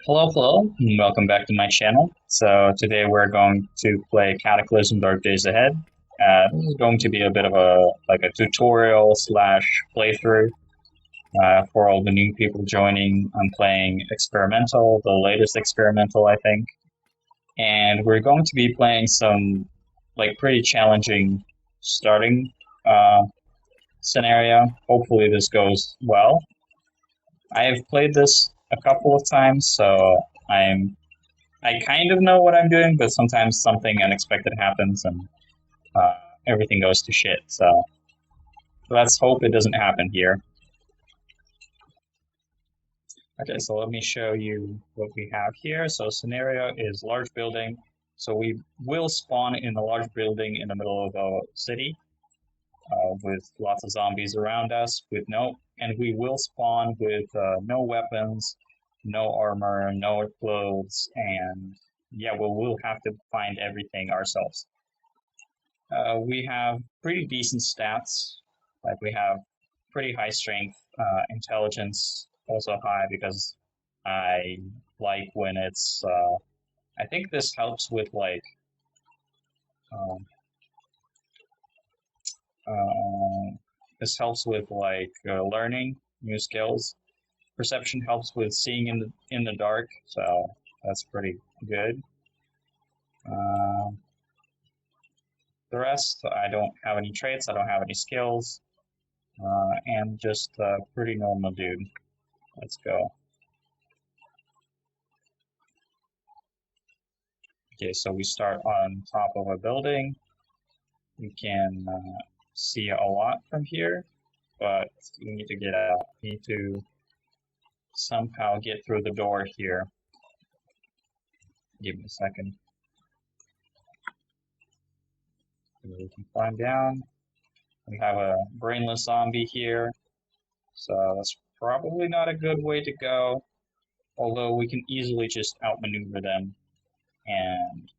Hello, and welcome back to my channel. So today we're going to play Cataclysm Dark Days Ahead. This is going to be a bit of a tutorial slash playthrough for all the new people joining. I'm playing Experimental, the latest Experimental, I think. And we're going to be playing some pretty challenging starting uh, scenario. Hopefully this goes well. I have played this a couple of times, so I kind of know what I'm doing, but sometimes something unexpected happens and uh, everything goes to shit. So let's hope it doesn't happen here. Okay, so let me show you what we have here. So scenario is large building. So we will spawn in a large building in the middle of a city with lots of zombies around us and we will spawn with no weapons, no armor, no clothes, and yeah, we'll have to find everything ourselves. We have pretty decent stats. Like we have pretty high strength, intelligence also high because I like when it's. I think this helps with um, learning new skills. Perception helps with seeing in the dark, so that's pretty good. Uh, the rest, I don't have any traits. I don't have any skills. And just a pretty normal dude. Let's go. Okay, so we start on top of a building. We can see a lot from here, but we need to get out. We need to somehow get through the door here. Give me a second. We can climb down. We have a brainless zombie here, so that's probably not a good way to go. Although we can easily just outmaneuver them and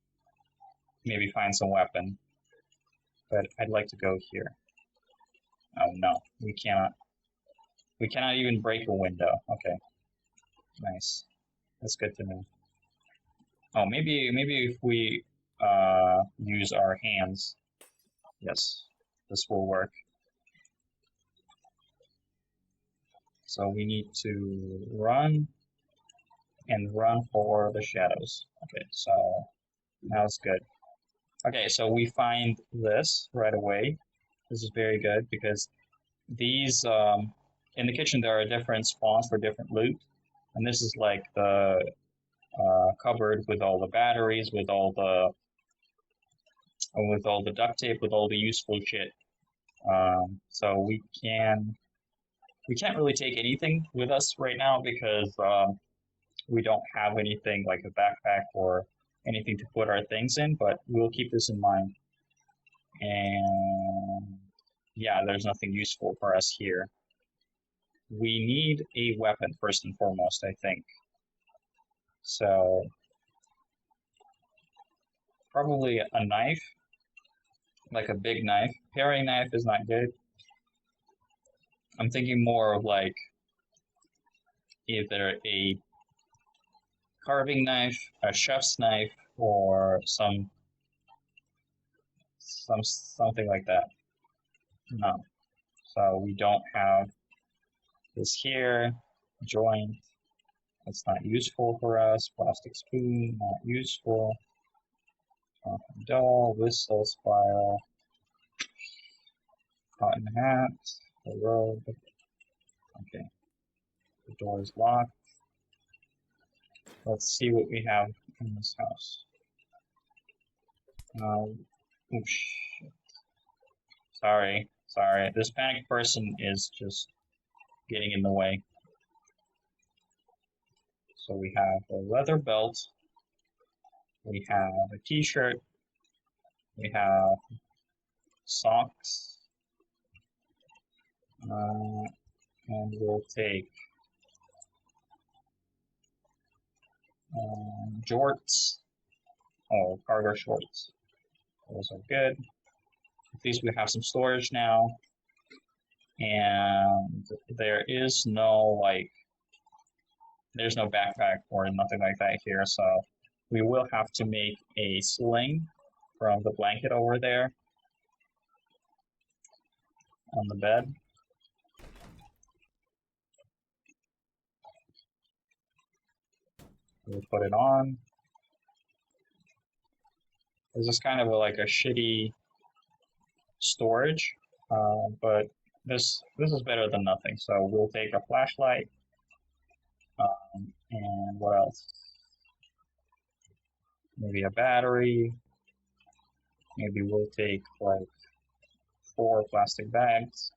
maybe find some weapon. But I'd like to go here. Oh no, we cannot. We cannot even break a window. Okay, nice. That's good to know. Oh, maybe if we use our hands, yes, this will work. So we need to run and run for the shadows. Okay, so now it's good. Okay, so we find this right away. This is very good because these in the kitchen there are different spawns for different loot, and this is like the cupboard with all the batteries, with all the duct tape, with all the useful shit. So we can't really take anything with us right now because we don't have anything like a backpack or anything to put our things in. But we'll keep this in mind. And yeah, there's nothing useful for us here. We need a weapon first and foremost, I think. So probably a knife, like a big knife. Paring knife is not good. I'm thinking more of like either a carving knife, a chef's knife, or something like that. No. So we don't have this here. Joint. That's not useful for us. Plastic spoon, not useful. Doll, whistle, spiral, cotton hat, a robe. Okay. The door is locked. Let's see what we have in this house. Oops. Sorry. This panicked person is just getting in the way. So we have a leather belt, we have a t-shirt, we have socks, and we'll take jorts, cargo shorts. Those are good. At least we have some storage now. And there is no, like, There's no backpack or nothing like that here, so we will have to make a sling from the blanket over there on the bed. We'll put it on. This is kind of like a shitty storage, but this is better than nothing. So we'll take a flashlight, and what else? Maybe a battery. Maybe we'll take like 4 plastic bags.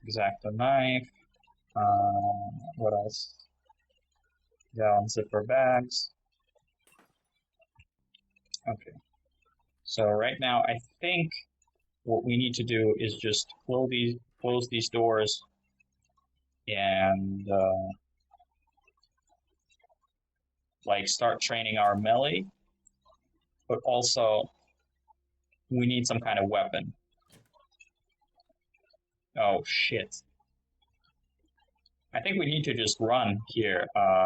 Exacto knife. What else? Gallon zipper bags. Okay. So right now, I think what we need to do is just close these doors and like start training our melee, but also we need some kind of weapon. Oh shit. I think we need to just run here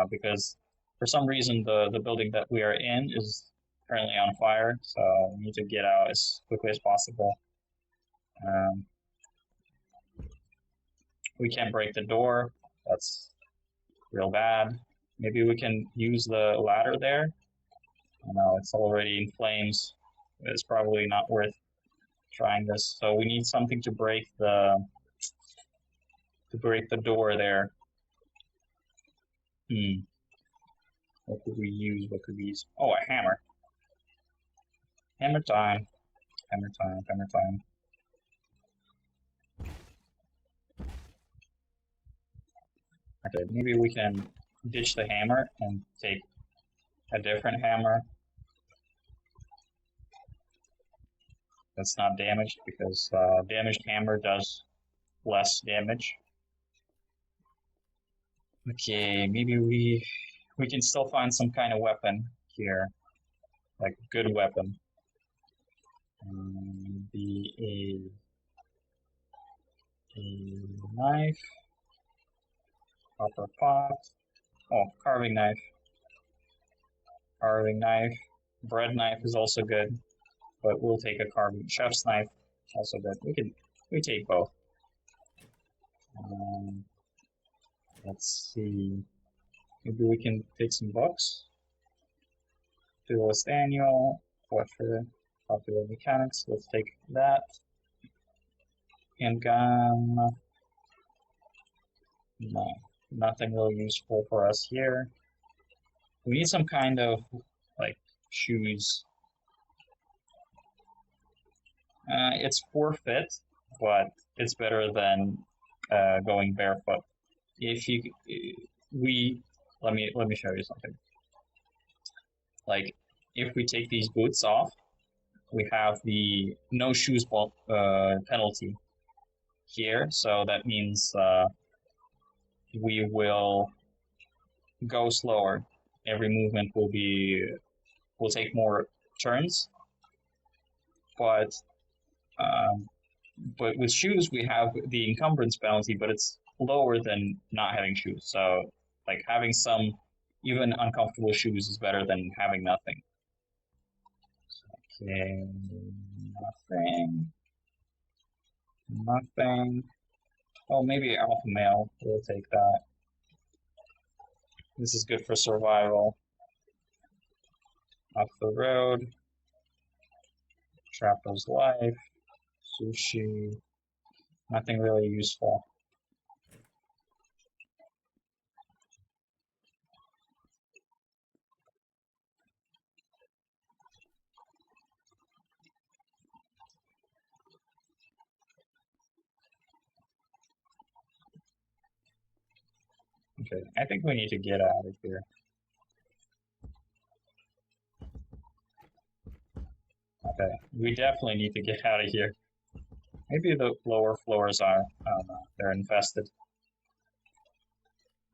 because for some reason the building that we are in is currently on fire, so we need to get out as quickly as possible. We can't break the door. That's real bad. Maybe we can use the ladder there. No, it's already in flames. It's probably not worth trying this. So we need something to break the door there. What could we use? What could we use? Oh, a hammer. Hammer time. Hammer time. Hammer time. Okay, maybe we can ditch the hammer and take a different hammer that's not damaged, because damaged hammer does less damage. Okay, maybe we can still find some kind of weapon here, like a good weapon. Maybe a knife, copper pot. Oh, carving knife. Carving knife. Bread knife is also good, but we'll take a carving chef's knife. Also good. We take both. Let's see. Maybe we can take some books. Duelist Annual, Portrait, Popular Mechanics. Let's take that. Handgun. No, nothing really useful for us here. We need some kind of like shoes. It's forfeit, but it's better than going barefoot. If you let me show you something. Like if we take these boots off, we have the no shoes penalty here. So that means we will go slower. Every movement will take more turns, but with shoes we have the encumbrance penalty, but it's lower than not having shoes. So like having some even uncomfortable shoes is better than having nothing. Okay, nothing. Oh, maybe alpha male. We'll take that. This is good for survival. Off the road. Trapper's life. Sushi. Nothing really useful. Okay, I think we need to get out of here. Okay, we definitely need to get out of here. Maybe the lower floors are, I don't know, they're infested.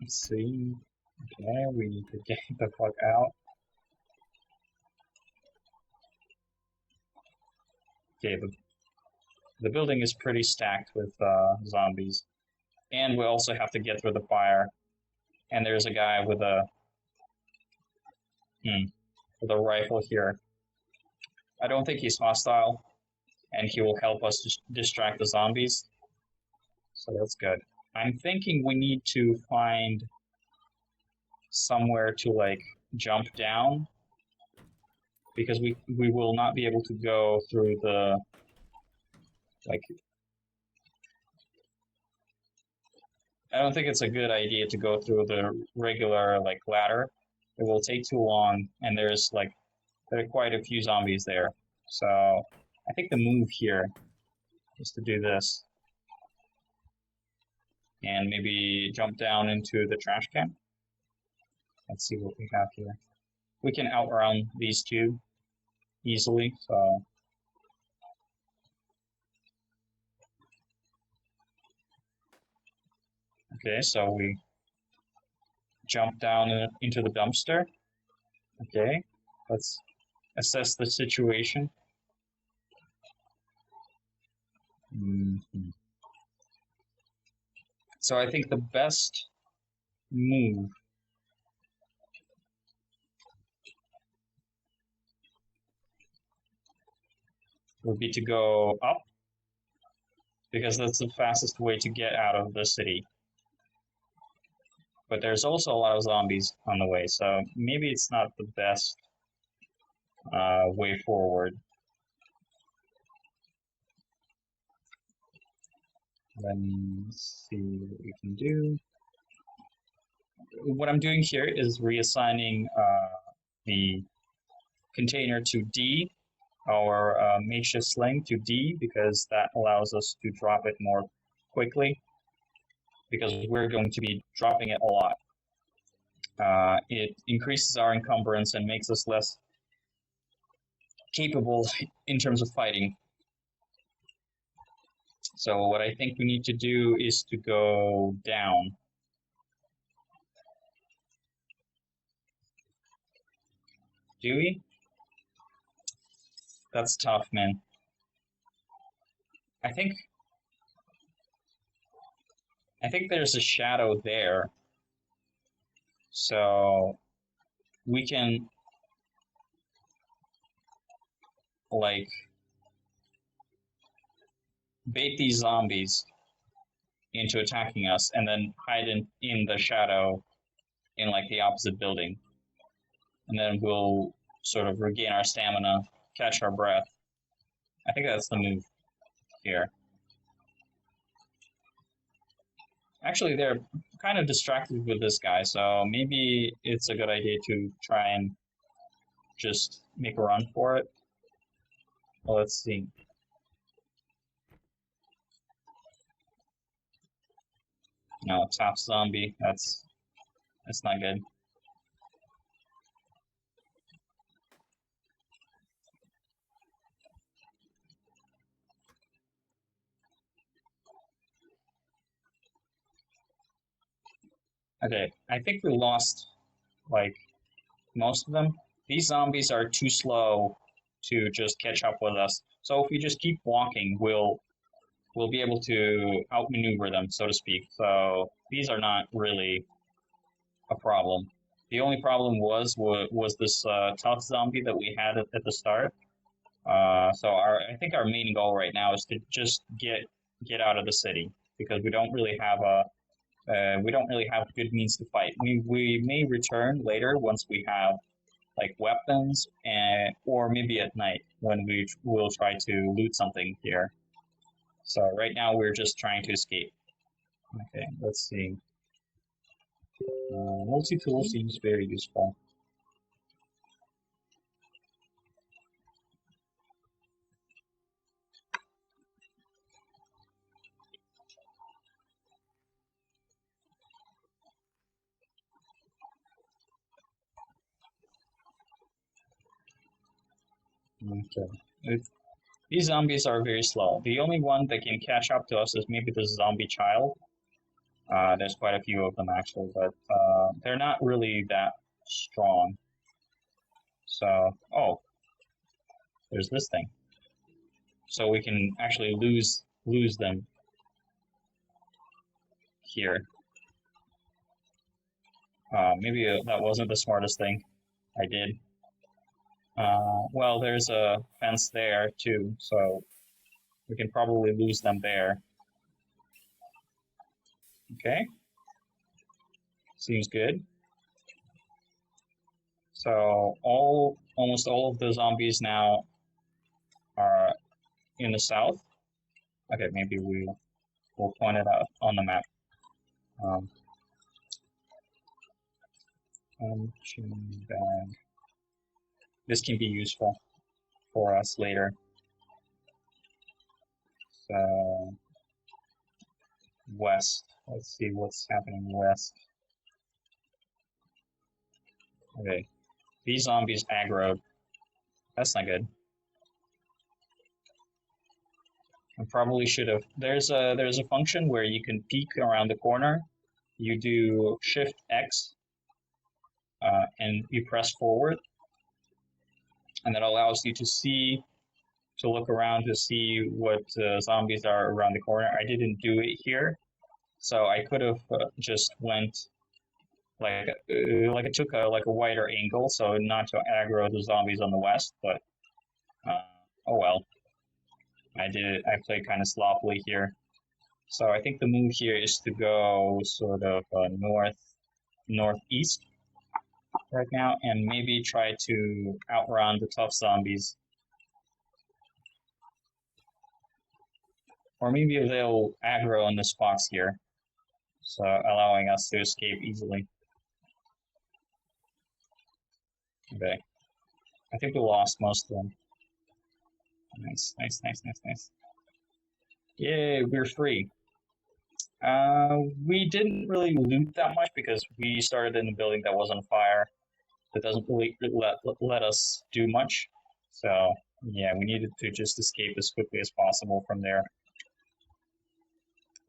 Let's see. Okay, we need to get the fuck out. Okay, the building is pretty stacked with zombies. And we also have to get through the fire. And there's a guy with a rifle here. I don't think he's hostile, and he will help us distract the zombies. So that's good. I'm thinking we need to find somewhere to like jump down, because we will not be able to go through the like. I don't think it's a good idea to go through the regular like ladder. It will take too long, and there are quite a few zombies there. So I think the move here is to do this and maybe jump down into the trash can. Let's see what we have here. We can outrun these two easily, so okay, so we jump down into the dumpster. Okay, let's assess the situation. Mm-hmm. So I think the best move would be to go up, because that's the fastest way to get out of the city. But there's also a lot of zombies on the way, so maybe it's not the best way forward. Let me see what we can do. What I'm doing here is reassigning the container to D, our makeshift sling to D, because that allows us to drop it more quickly, because we're going to be dropping it a lot. It increases our encumbrance and makes us less capable in terms of fighting. So what I think we need to do is to go down. Do we? That's tough, man. I think there's a shadow there. So we can like bait these zombies into attacking us and then hide in the shadow in like the opposite building. And then we'll sort of regain our stamina, catch our breath. I think that's the move here. Actually, they're kind of distracted with this guy, so maybe it's a good idea to try and just make a run for it. Well, let's see. No, top zombie. That's not good. Okay, I think we lost like most of them. These zombies are too slow to just catch up with us. So if we just keep walking, we'll be able to outmaneuver them, so to speak. So these are not really a problem. The only problem was this tough zombie that we had at the start. So I think our main goal right now is to just get out of the city, because we don't really have good means to fight. We may return later once we have like weapons, or maybe at night when we will try to loot something here. So right now we're just trying to escape. Okay, let's see. Multi-tool seems very useful. Okay. These zombies are very slow. The only one that can catch up to us is maybe the zombie child. There's quite a few of them actually, but they're not really that strong. So, oh, there's this thing. So we can actually lose them here. Maybe that wasn't the smartest thing I did. Well, there's a fence there too, so we can probably lose them there. Okay, seems good. So almost all of the zombies now are in the south. Okay, maybe we'll point it out on the map. Um, punching bag. This can be useful for us later. So west. Let's see what's happening west. Okay, these zombies aggroed. That's not good. I probably should have. There's a function where you can peek around the corner. You do Shift X, and you press forward, and that allows you to look around to see what zombies are around the corner. I didn't do it here, so I could have just went like it took a wider angle, so not to aggro the zombies on the west. But oh well, I did it. I played kind of sloppily here. So I think the move here is to go sort of northeast right now, and maybe try to outrun the tough zombies. Or maybe they'll aggro in this box here, so allowing us to escape easily. Okay. I think we lost most of them. Nice, nice, nice, nice, nice. Yay, we're free. We didn't really loot that much because we started in a building that was on fire. That doesn't really let us do much. So, yeah, we needed to just escape as quickly as possible from there.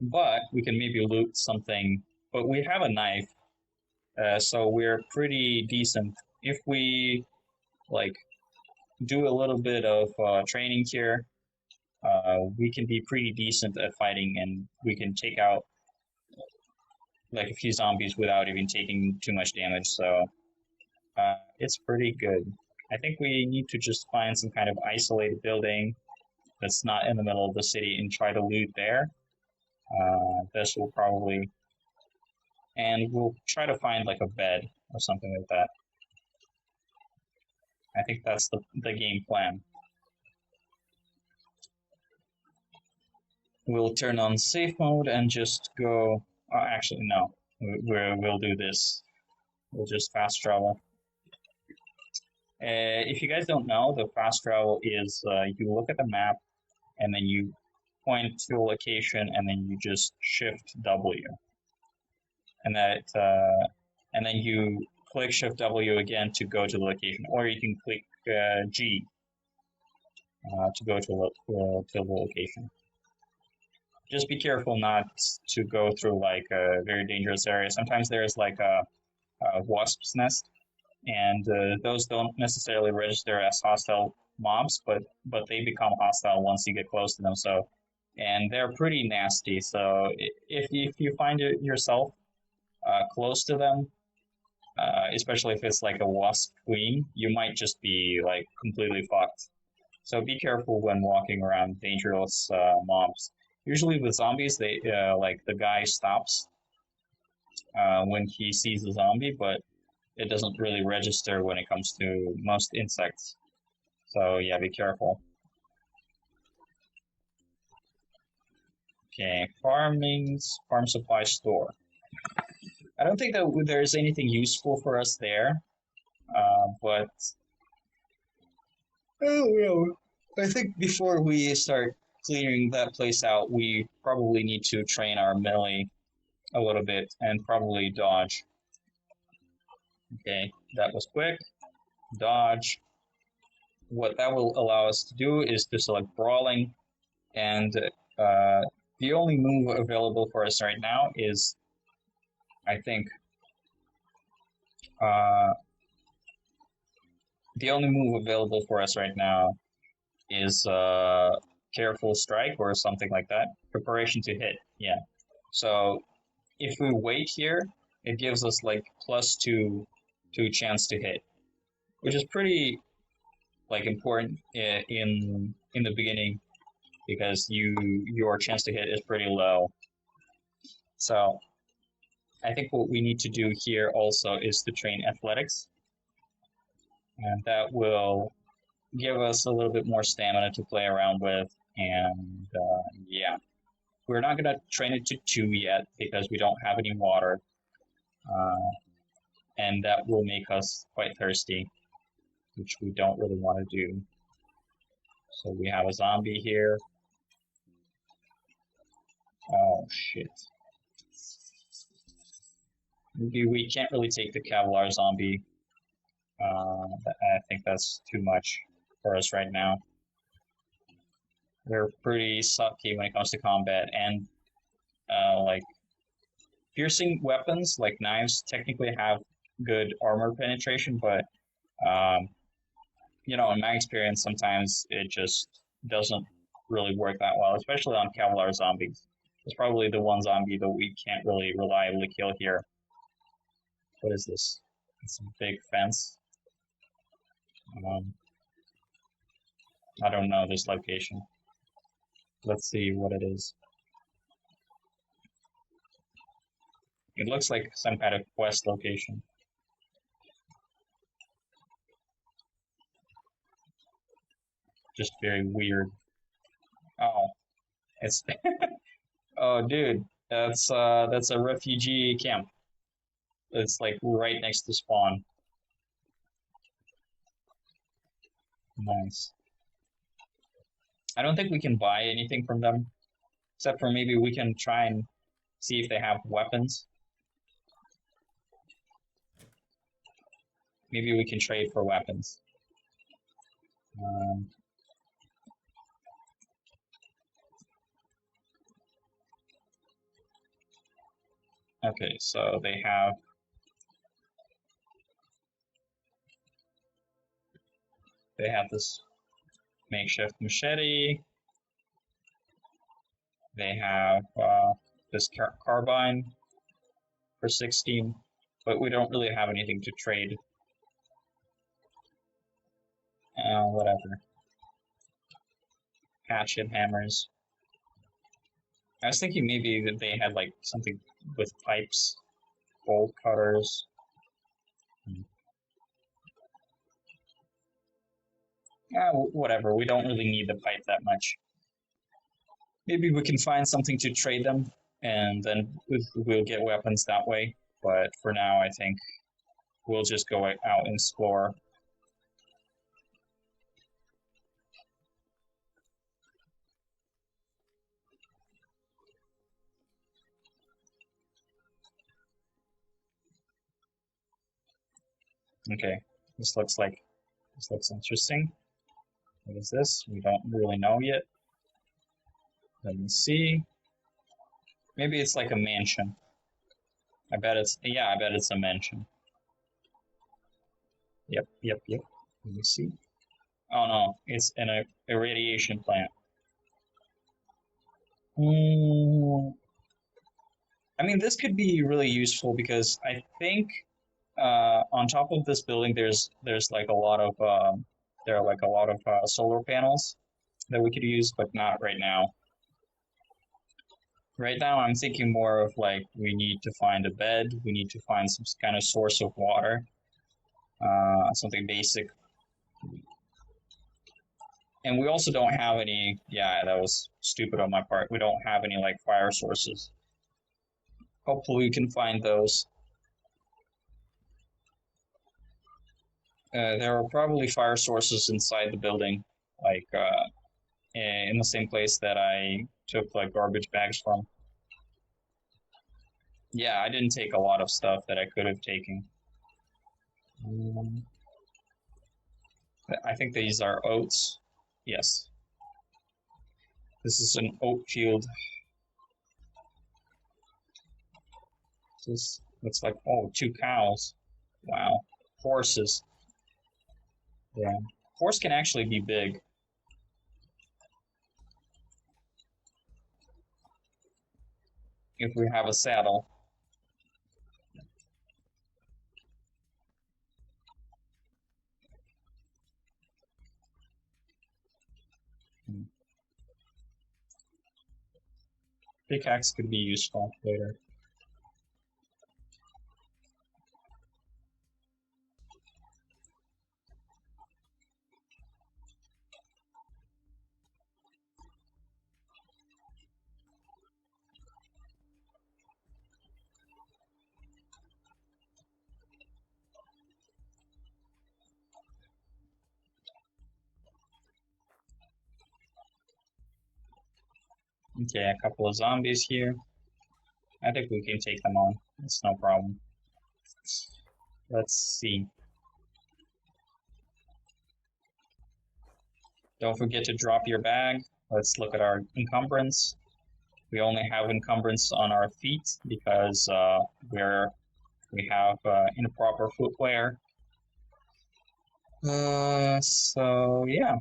But we can maybe loot something. But we have a knife, so we're pretty decent. If we, like, do a little bit of training here, we can be pretty decent at fighting, and we can take out like a few zombies without even taking too much damage. So it's pretty good. I think we need to just find some kind of isolated building that's not in the middle of the city and try to loot there. This will probably, and we'll try to find like a bed or something like that. I think that's the game plan. We'll turn on safe mode and just go. Actually, no. We'll do this. We'll just fast travel. If you guys don't know, the fast travel is you look at the map and then you point to a location and then you just Shift W, and and then you click Shift W again to go to the location, or you can click G to go to the location. Just be careful not to go through like a very dangerous area. Sometimes there's like a wasp's nest, and those don't necessarily register as hostile mobs, but they become hostile once you get close to them. So, and they're pretty nasty. So if you find it yourself close to them, especially if it's like a wasp queen, you might just be like completely fucked. So be careful when walking around dangerous mobs. Usually with zombies, they like the guy stops when he sees a zombie, but it doesn't really register when it comes to most insects. So yeah, be careful. Okay, farm supply store. I don't think that there's anything useful for us there, but oh well. I think before we start clearing that place out, we probably need to train our melee a little bit and probably dodge. Okay, that was quick. Dodge. What that will allow us to do is to select brawling, and the only move available for us right now is, I think, the only move available for us right now is careful strike or something like that. Preparation to hit, yeah. So if we wait here, it gives us like +2 to chance to hit, which is pretty like important in the beginning because your chance to hit is pretty low. So I think what we need to do here also is to train athletics, and that will give us a little bit more stamina to play around with. And yeah, we're not going to train it to 2 yet because we don't have any water, uh, and that will make us quite thirsty, which we don't really want to do. So we have a zombie here. Oh shit. We can't really take the Kevlar zombie. I think that's too much for us right now. We're pretty sucky when it comes to combat, and like piercing weapons like knives technically have good armor penetration, but um, in my experience, sometimes it just doesn't really work that well, especially on Kevlar zombies. It's probably the one zombie that we can't really reliably kill here. What is this? It's a big fence. Um, I don't know this location. Let's see what it is. It looks like some kind of quest location. Just very weird. Oh, it's oh, dude, that's a refugee camp. It's like right next to spawn. Nice. I don't think we can buy anything from them, except for maybe we can try and see if they have weapons. Maybe we can trade for weapons. Um, okay, so they have this makeshift machete. They have this carbine for 16, but we don't really have anything to trade. Whatever. Hatchet hammers. I was thinking maybe that they had like something with pipes, bolt cutters. Yeah, whatever. We don't really need the pipe that much. Maybe we can find something to trade them, and then we'll get weapons that way. But for now, I think we'll just go out and explore. Okay, this looks interesting. What is this? We don't really know yet. Let me see. Maybe it's like a mansion. I bet it's a mansion. Yep. Let me see. Oh no, it's an irradiation plant. Mm, I mean, this could be really useful because I think on top of this building, there's like a lot of there are like a lot of solar panels that we could use, but not right now. Right now, I'm thinking more of like we need to find a bed, we need to find some kind of source of water, something basic, and we also don't have any. Yeah, that was stupid on my part. We don't have any like fire sources. Hopefully, we can find those. There are probably fire sources inside the building, like in the same place that I took like garbage bags from. Yeah, I didn't take a lot of stuff that I could have taken. Um, I think these are oats. Yes, this is an oat field. This looks like, oh, 2 cows. Wow, horses. Yeah, horse can actually be big. If we have a saddle. Pickaxe could be useful later. Okay, a couple of zombies here. I think we can take them on. It's no problem. Let's see. Don't forget to drop your bag. Let's look at our encumbrance. We only have encumbrance on our feet because we have improper footwear. So yeah,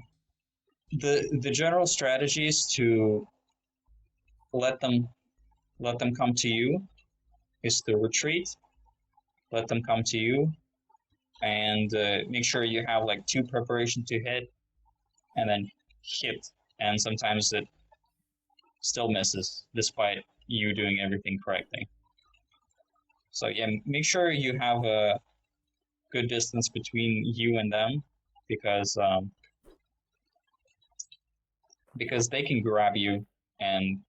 the general strategy is to let them come to you. Is to retreat, let them come to you, and make sure you have like 2 preparation to hit, and then hit. And sometimes it still misses despite you doing everything correctly. So yeah, make sure you have a good distance between you and them because they can grab you. And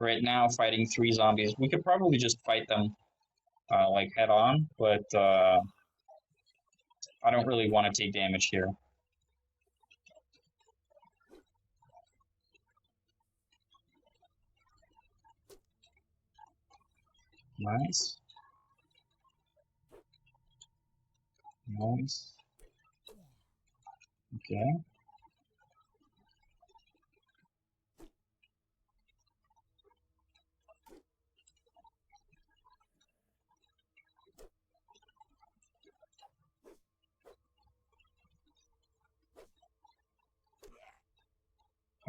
right now, fighting 3 zombies, we could probably just fight them like head on, but I don't really want to take damage here. Nice. Nice. Okay.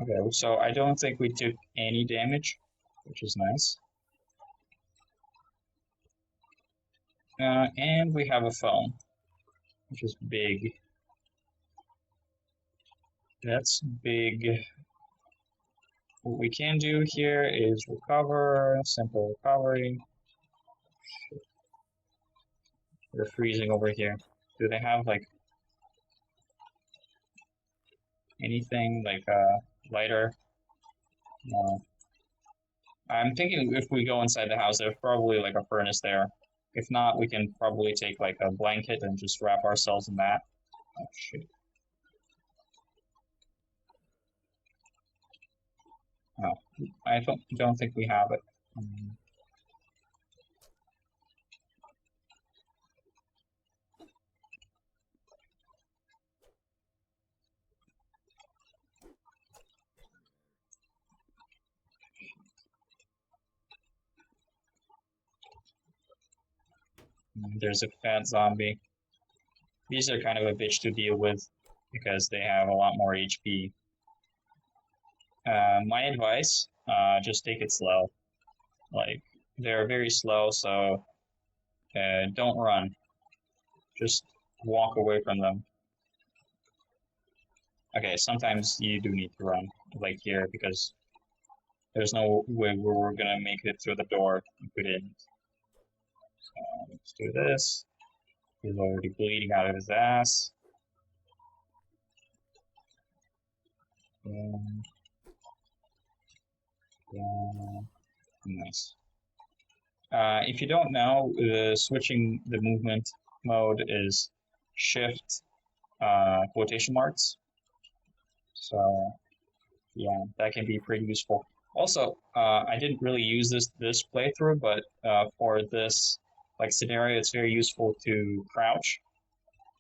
Okay, so I don't think we took any damage, which is nice. And we have a phone, which is big. That's big. What we can do here is recover, simple recovery. They're freezing over here. Do they have like anything like a lighter? No. I'm thinking if we go inside the house, there's probably like a furnace there. If not, we can probably take like a blanket and just wrap ourselves in that. Oh shit. Oh, I don't think we have it. There's a fat zombie. These are kind of a bitch to deal with because they have a lot more HP. My advice, just take it slow. Like, they're very slow, so don't run. Just walk away from them. Okay, sometimes you do need to run, like here, because there's no way we're gonna make it through the door if we didn't. So let's do this. He's already bleeding out of his ass. Nice. If you don't know, switching the movement mode is shift quotation marks. So yeah, that can be pretty useful. Also, I didn't really use this playthrough, but for this like scenario, it's very useful to crouch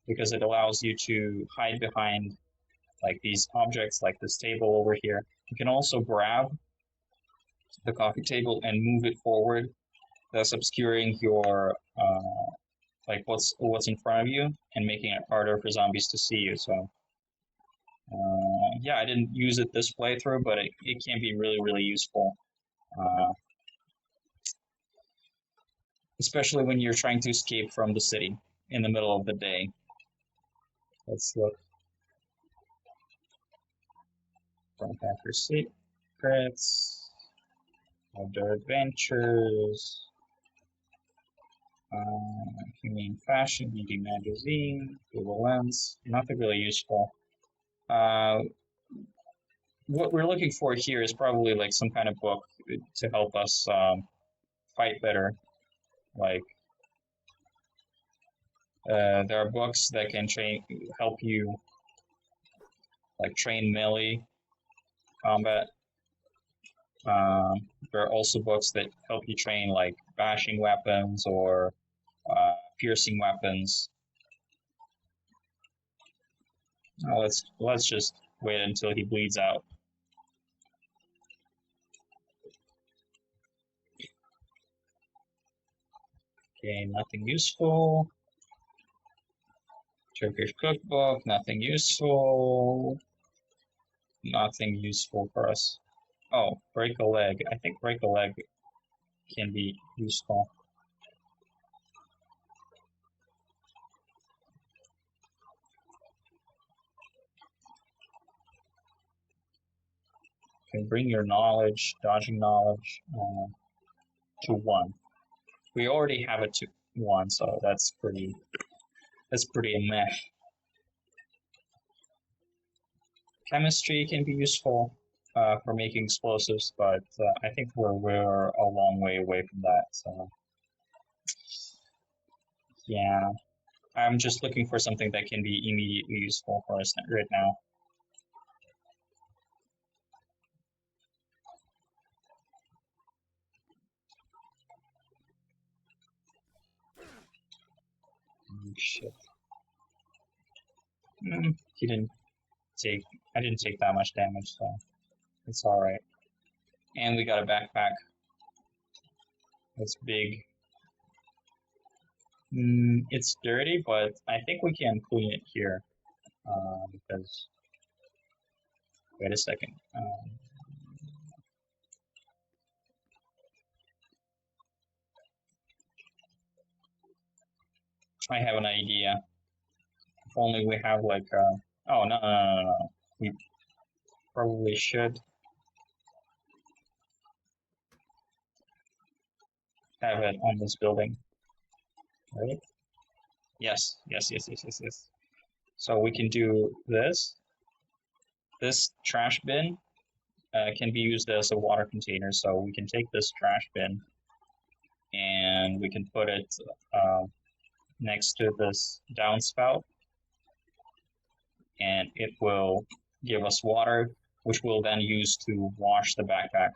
because it allows you to hide behind like these objects, like this table over here. You can also grab the coffee table and move it forward, thus obscuring your like what's in front of you and making it harder for zombies to see you. So yeah, I didn't use it this playthrough, but it can be really useful, especially when you're trying to escape from the city in the middle of the day. Let's look. Front hacker secrets. Outdoor adventures. Humane fashion, beauty magazine, Google Lens. Nothing really useful. What we're looking for here is probably like some kind of book to help us fight better. Like there are books that can help you like train melee combat. There are also books that help you train like bashing weapons or piercing weapons. Let's just wait until he bleeds out. Okay, nothing useful. Turkish cookbook, nothing useful. Nothing useful for us. Oh, break a leg. I think break a leg can be useful. You can bring your knowledge, dodging knowledge, to 1. We already have it to 1, so that's pretty a meh. Chemistry can be useful for making explosives, but I think we're a long way away from that. So yeah, I'm just looking for something that can be immediately useful for us right now. Oh, shit. He didn't take. I didn't take that much damage, so it's all right. And we got a backpack. It's big. It's dirty, but I think we can clean it here. Because wait a second. I have an idea. If only we have like. Oh no. We probably should have it on this building, right? Yes. So we can do this. This trash bin can be used as a water container. So we can take this trash bin and we can put it next to this downspout, and it will give us water, which we'll then use to wash the backpack.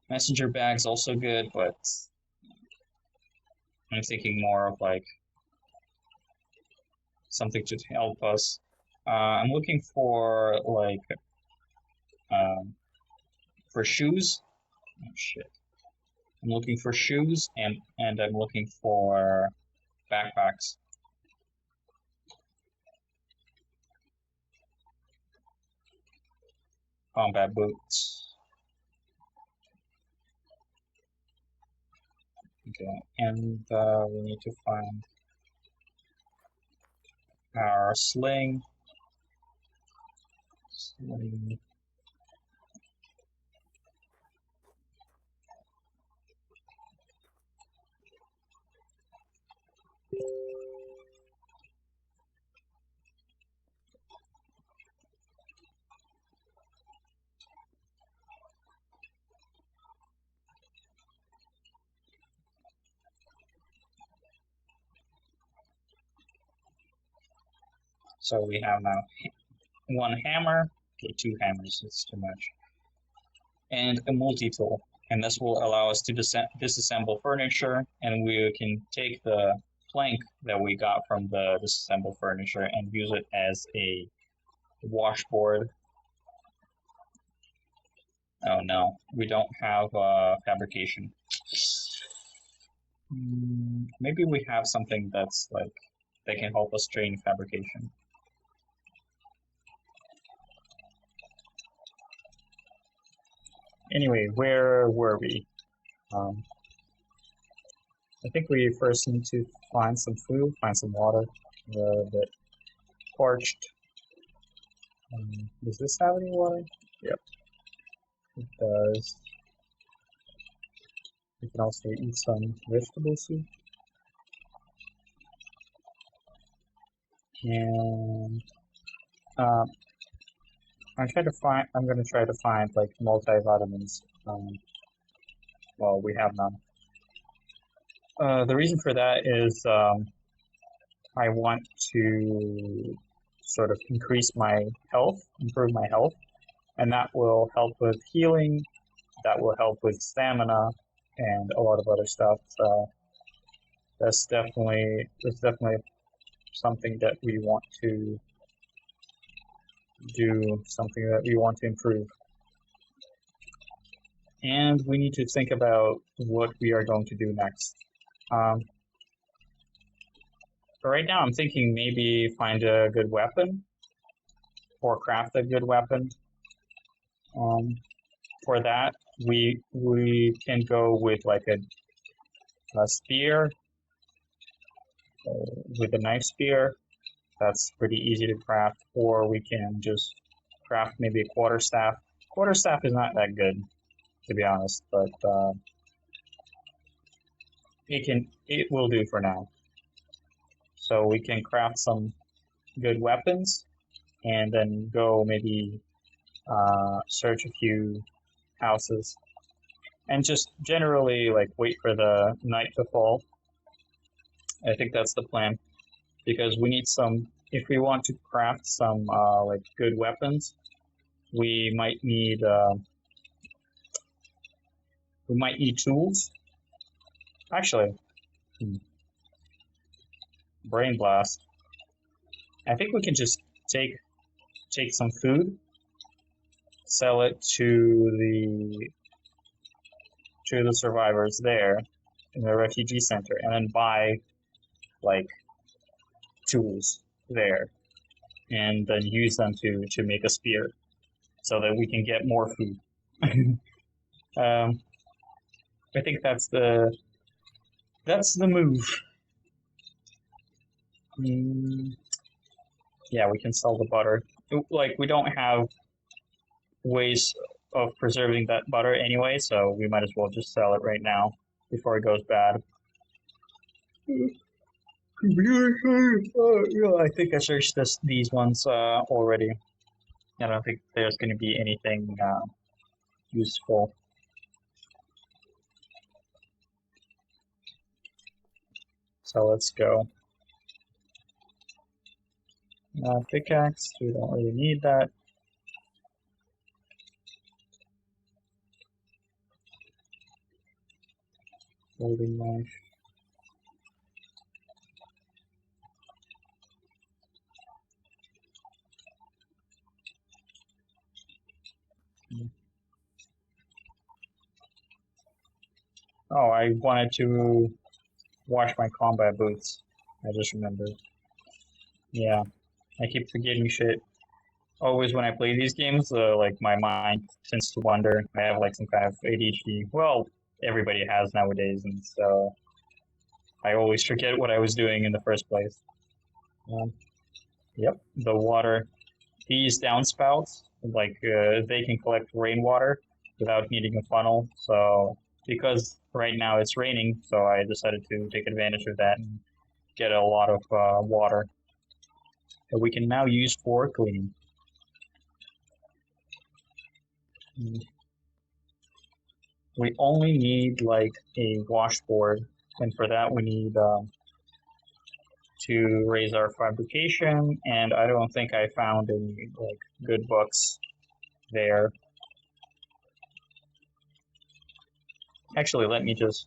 Messenger bag's also good, but I'm thinking more of like something to help us. I'm looking for like for shoes. Oh shit! I'm looking for shoes and I'm looking for backpacks. Combat boots. Okay, and we need to find our sling. So we have now 1 hammer. Okay, 2 hammers, it's too much. And a multi-tool. And this will allow us to disassemble furniture, and we can take the plank that we got from the disassembled furniture and use it as a washboard. Oh no, we don't have fabrication. Maybe we have something that's like that can help us train fabrication. Anyway, where were we? I think we first need to find some food, find some water, a bit parched. Does this have any water? Yep, it does. We can also eat some vegetable soup. And uh, I'm gonna try to find like multivitamins. Well, we have none. The reason for that is I want to sort of increase my health, improve my health, and that will help with healing. That will help with stamina and a lot of other stuff. So that's definitely something that we want to do, something that we want to improve. And we need to think about what we are going to do next. Um, but right now, I'm thinking maybe find a good weapon or craft a good weapon. Um, for that, we can go with like a spear, with a knife spear. That's pretty easy to craft. Or we can just craft maybe a quarterstaff. Quarterstaff is not that good, to be honest, but it will do for now. So we can craft some good weapons and then go maybe search a few houses and just generally like wait for the night to fall. I think that's the plan because we need some. If we want to craft some like good weapons, we might need uh, we might need tools. Actually, hmm, brain blast. I think we can just take some food, sell it to the survivors there in the refugee center, and then buy like tools there, and then use them to make a spear, so that we can get more food. um, I think that's the move. Mm, yeah, we can sell the butter. Like we don't have ways of preserving that butter anyway, so we might as well just sell it right now before it goes bad. I think I searched these ones already. I don't think there's going to be anything useful. So let's go. Pickaxe, we don't really need that. Folding knife. Oh, I wanted to wash my combat boots. I just remembered. Yeah, I keep forgetting shit. Always when I play these games, like my mind tends to wander. I have like some kind of ADHD. Well, everybody has nowadays, and so I always forget what I was doing in the first place. Um, yep, the water. These downspouts, like they can collect rainwater without needing a funnel. So because right now it's raining, so I decided to take advantage of that and get a lot of water that we can now use for cleaning. We only need like a washboard, and for that we need to raise our fabrication. And I don't think I found any like good books there. Actually, let me just.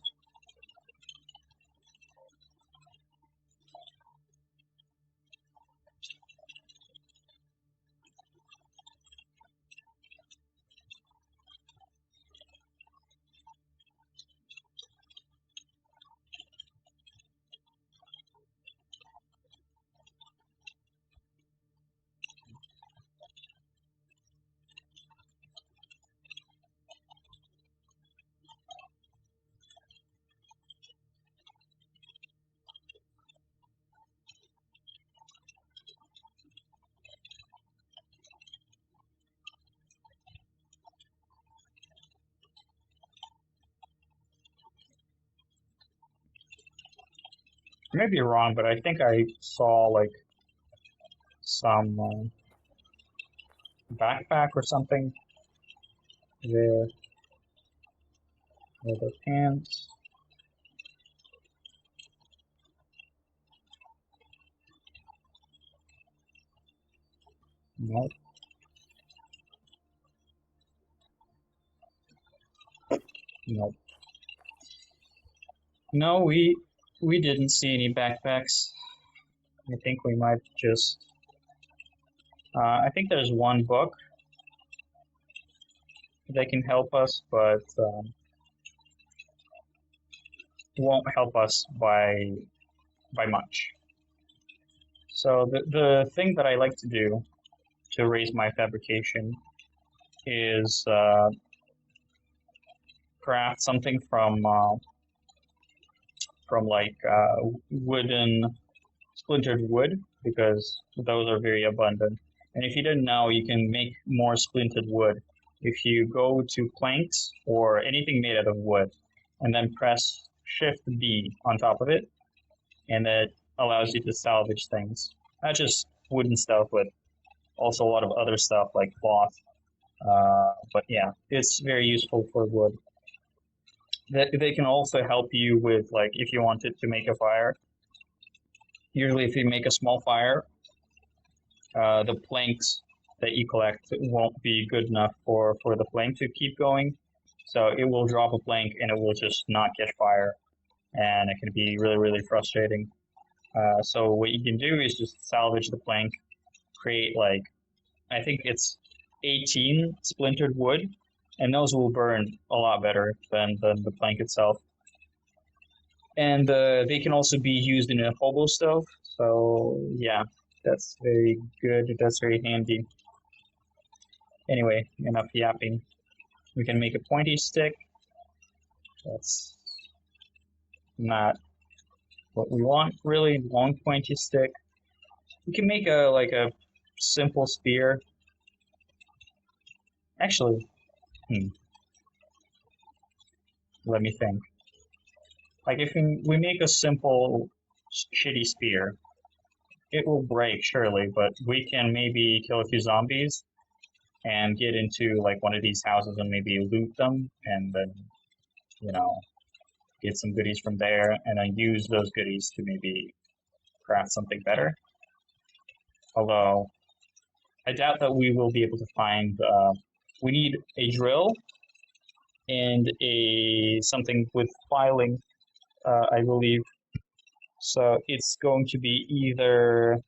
I may be wrong, but I think I saw like some backpack or something there. Leather pants. Nope. Nope. No, we didn't see any backpacks. I think we might just. I think there's one book that can help us, but won't help us by much. So the thing that I like to do to raise my fabrication is craft something from like wooden splintered wood because those are very abundant. And if you didn't know, you can make more splintered wood if you go to planks or anything made out of wood and then press Shift B on top of it, and that allows you to salvage things. Not just wooden stuff, but also a lot of other stuff like cloth. But yeah, it's very useful for wood. They can also help you with like if you wanted to make a fire. Usually, if you make a small fire, the planks that you collect won't be good enough for the flame to keep going. So it will drop a plank and it will just not catch fire, and it can be really, really frustrating. So what you can do is just salvage the plank, create like, I think it's 18 splintered wood, and those will burn a lot better than the plank itself. And they can also be used in a hobo stove. So yeah, that's very good. That's very handy. Anyway, enough yapping. We can make a pointy stick. That's not what we want, really. Long pointy stick. We can make a like a simple spear. Actually, let me think. Like if we make a simple shitty spear, it will break surely, but we can maybe kill a few zombies and get into like one of these houses and maybe loot them and then you know get some goodies from there and then use those goodies to maybe craft something better. Although I doubt that we will be able to find. We need a drill and a something with filing, I believe. So it's going to be either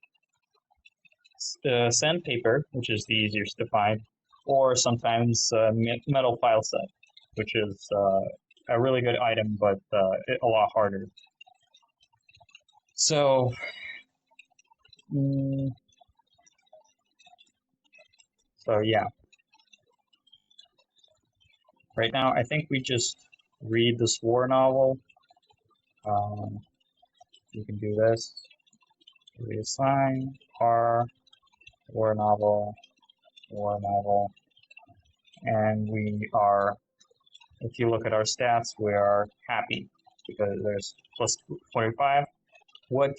sandpaper, which is the easiest to find, or sometimes metal file set, which is a really good item, but a lot harder. So, mm, so yeah. Right now, I think we just read this war novel. Um, you can do this. Reassign, R, war novel, and we are, if you look at our stats, we are happy because there's plus 25. What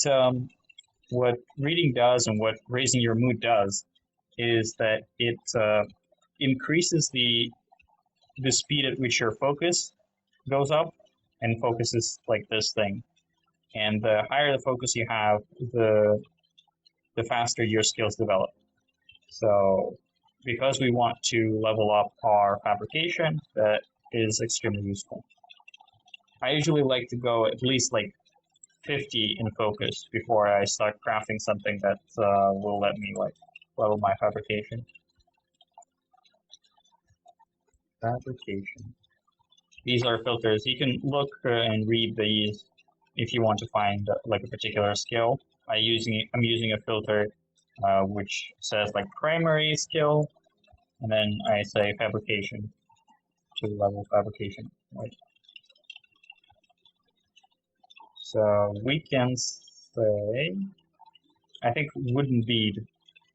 reading does and what raising your mood does is that it increases the speed at which your focus goes up, and focus is like this thing. And the higher the focus you have, the faster your skills develop. So because we want to level up our fabrication, that is extremely useful. I usually like to go at least like 50 in focus before I start crafting something that will let me like level my fabrication. Fabrication. These are filters. You can look and read these if you want to find like a particular skill. I'm using a filter which says like primary skill, and then I say fabrication to level fabrication. Right. So we can say, I think wooden bead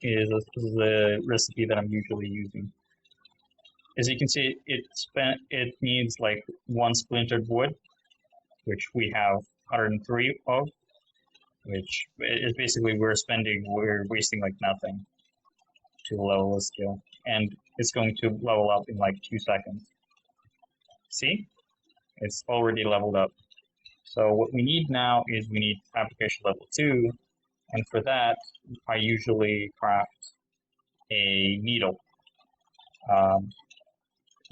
is the recipe that I'm usually using. As you can see, it needs like one splintered wood, which we have 103 of, which is basically we're wasting like nothing to level a skill, and it's going to level up in like 2 seconds. See, it's already leveled up. So what we need now is we need fabrication level 2, and for that I usually craft a needle, um,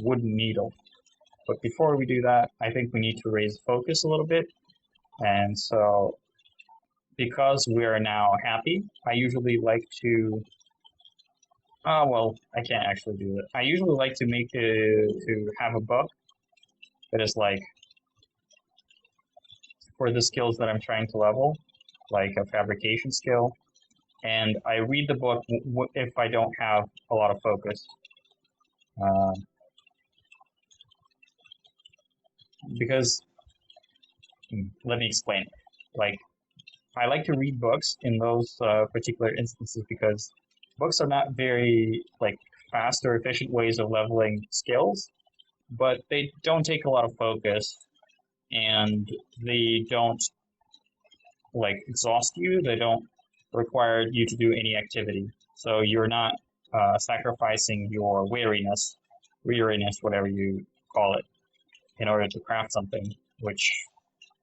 wooden needle. But before we do that, I think we need to raise focus a little bit, and so because we are now happy, I usually like to. Oh well, I can't actually do it. I usually like to to have a book that is like for the skills that I'm trying to level, like a fabrication skill, and I read the book if I don't have a lot of focus. Um, because let me explain. Like I like to read books in those particular instances because books are not very like fast or efficient ways of leveling skills, but they don't take a lot of focus and they don't like exhaust you. They don't require you to do any activity, so you're not sacrificing your weariness, whatever you call it, in order to craft something, which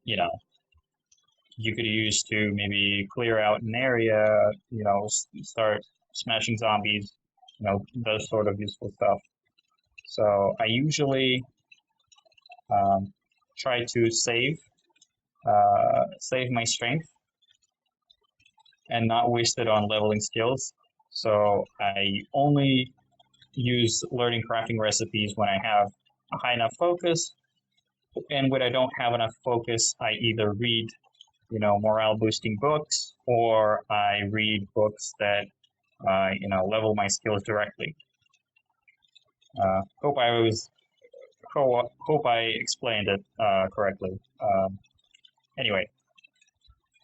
you know you could use to maybe clear out an area, start smashing zombies, those sort of useful stuff. So I usually um, try to save my strength and not waste it on leveling skills. So I only use learning crafting recipes when I have a high enough focus, and when I don't have enough focus, I either read morale boosting books, or I read books that level my skills directly. Hope I was hope I explained it correctly. Anyway,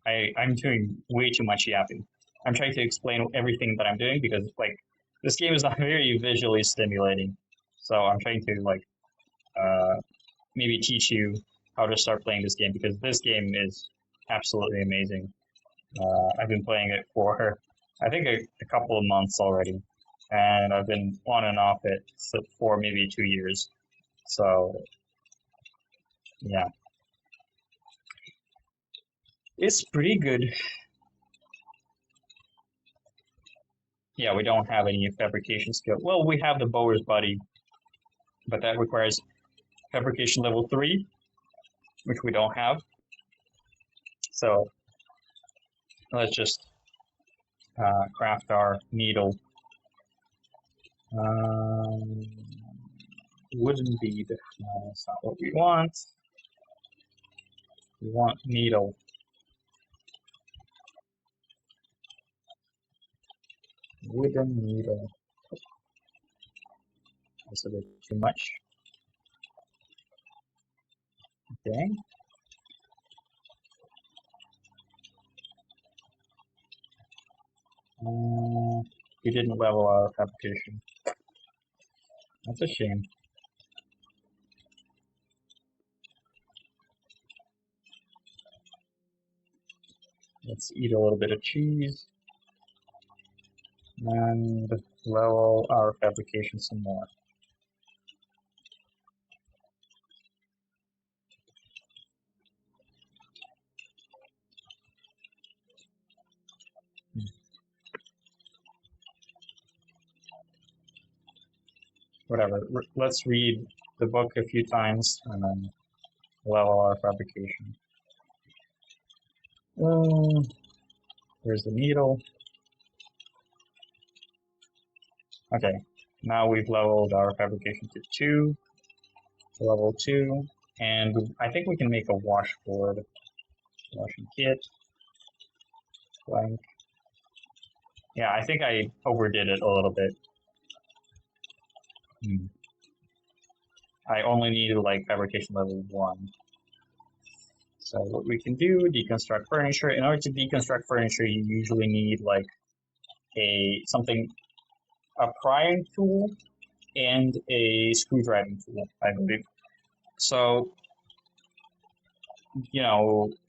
I'm doing way too much yapping. I'm trying to explain everything that I'm doing because like this game is not very visually stimulating. So I'm trying to like uh, maybe teach you how to start playing this game because this game is absolutely amazing. I've been playing it for I think a couple of months already, and I've been on and off it for maybe 2 years. So yeah, it's pretty good. Yeah, we don't have any fabrication skill. Well, we have the Bower's Buddy, but that requires fabrication level 3, which we don't have. So let's just craft our needle. Um, wooden bead. No, that's not what we want. We want needle. Wooden needle. That's a bit too much. Okay. We didn't level our fabrication. That's a shame. Let's eat a little bit of cheese and level our fabrication some more. Whatever. Let's read the book a few times and then level our fabrication. Here's the needle. Okay, now we've leveled our fabrication to level 2, and I think we can make a washboard. Washing kit, blank. Yeah, I think I overdid it a little bit. I only needed like fabrication level 1. So what we can do, deconstruct furniture. In order to deconstruct furniture, you usually need like a prying tool and a screwdriving tool, I believe. So,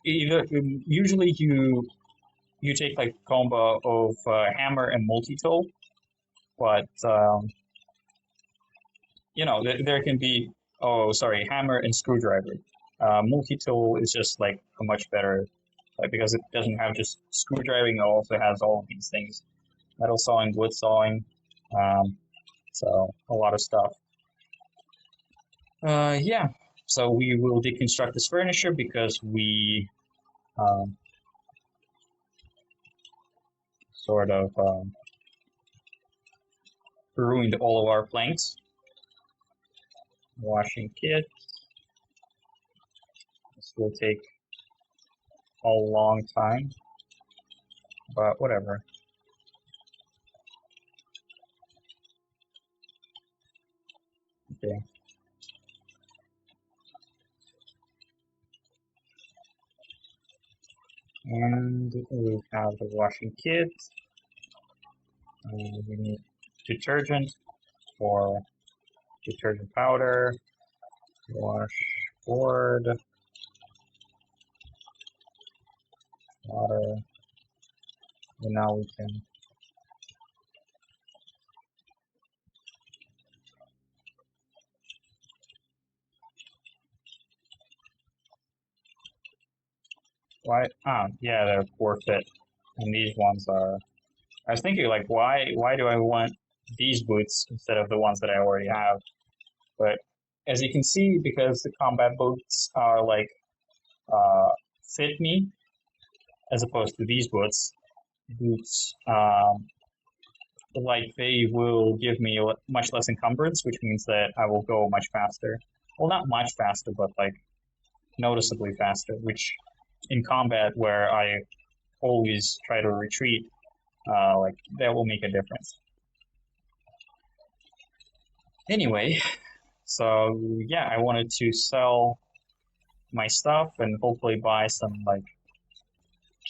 usually you you take like combo of hammer and multi-tool, but you know there can be hammer and screwdriver. Multi-tool is just like a much better, like because it doesn't have just screwdriving, it also has all of these things: metal sawing, wood sawing, um, so a lot of stuff. Yeah, so we will deconstruct this furniture because we um, sort of ruined all of our planks. Washing kit. This will take a long time, but whatever. Okay. And we have the washing kit. We need detergent for detergent powder, washboard, water. And now we can why? Ah, yeah, they're poor fit, and these ones are. I was thinking like, why do I want these boots instead of the ones that I already have? But as you can see, because the combat boots are like uh, fit me as opposed to these boots, like they will give me much less encumbrance, which means that I will go much faster. Well, not much faster, but like noticeably faster. Which in combat, where I always try to retreat, like that will make a difference. Anyway, so yeah, I wanted to sell my stuff and hopefully buy some like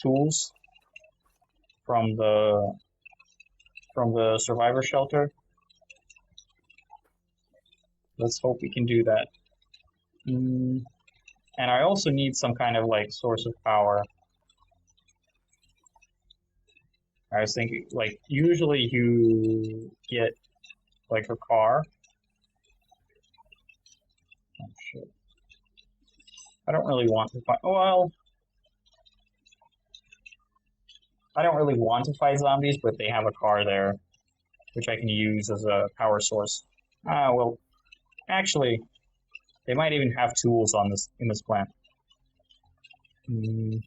tools from the survivor shelter. Let's hope we can do that. And I also need some kind of like source of power. I was thinking like usually you get like a car. Oh shit. I don't really want to fight. Well, I don't really want to fight zombies, but they have a car there, which I can use as a power source. Well, actually, they might even have tools on this in this plant. Mm,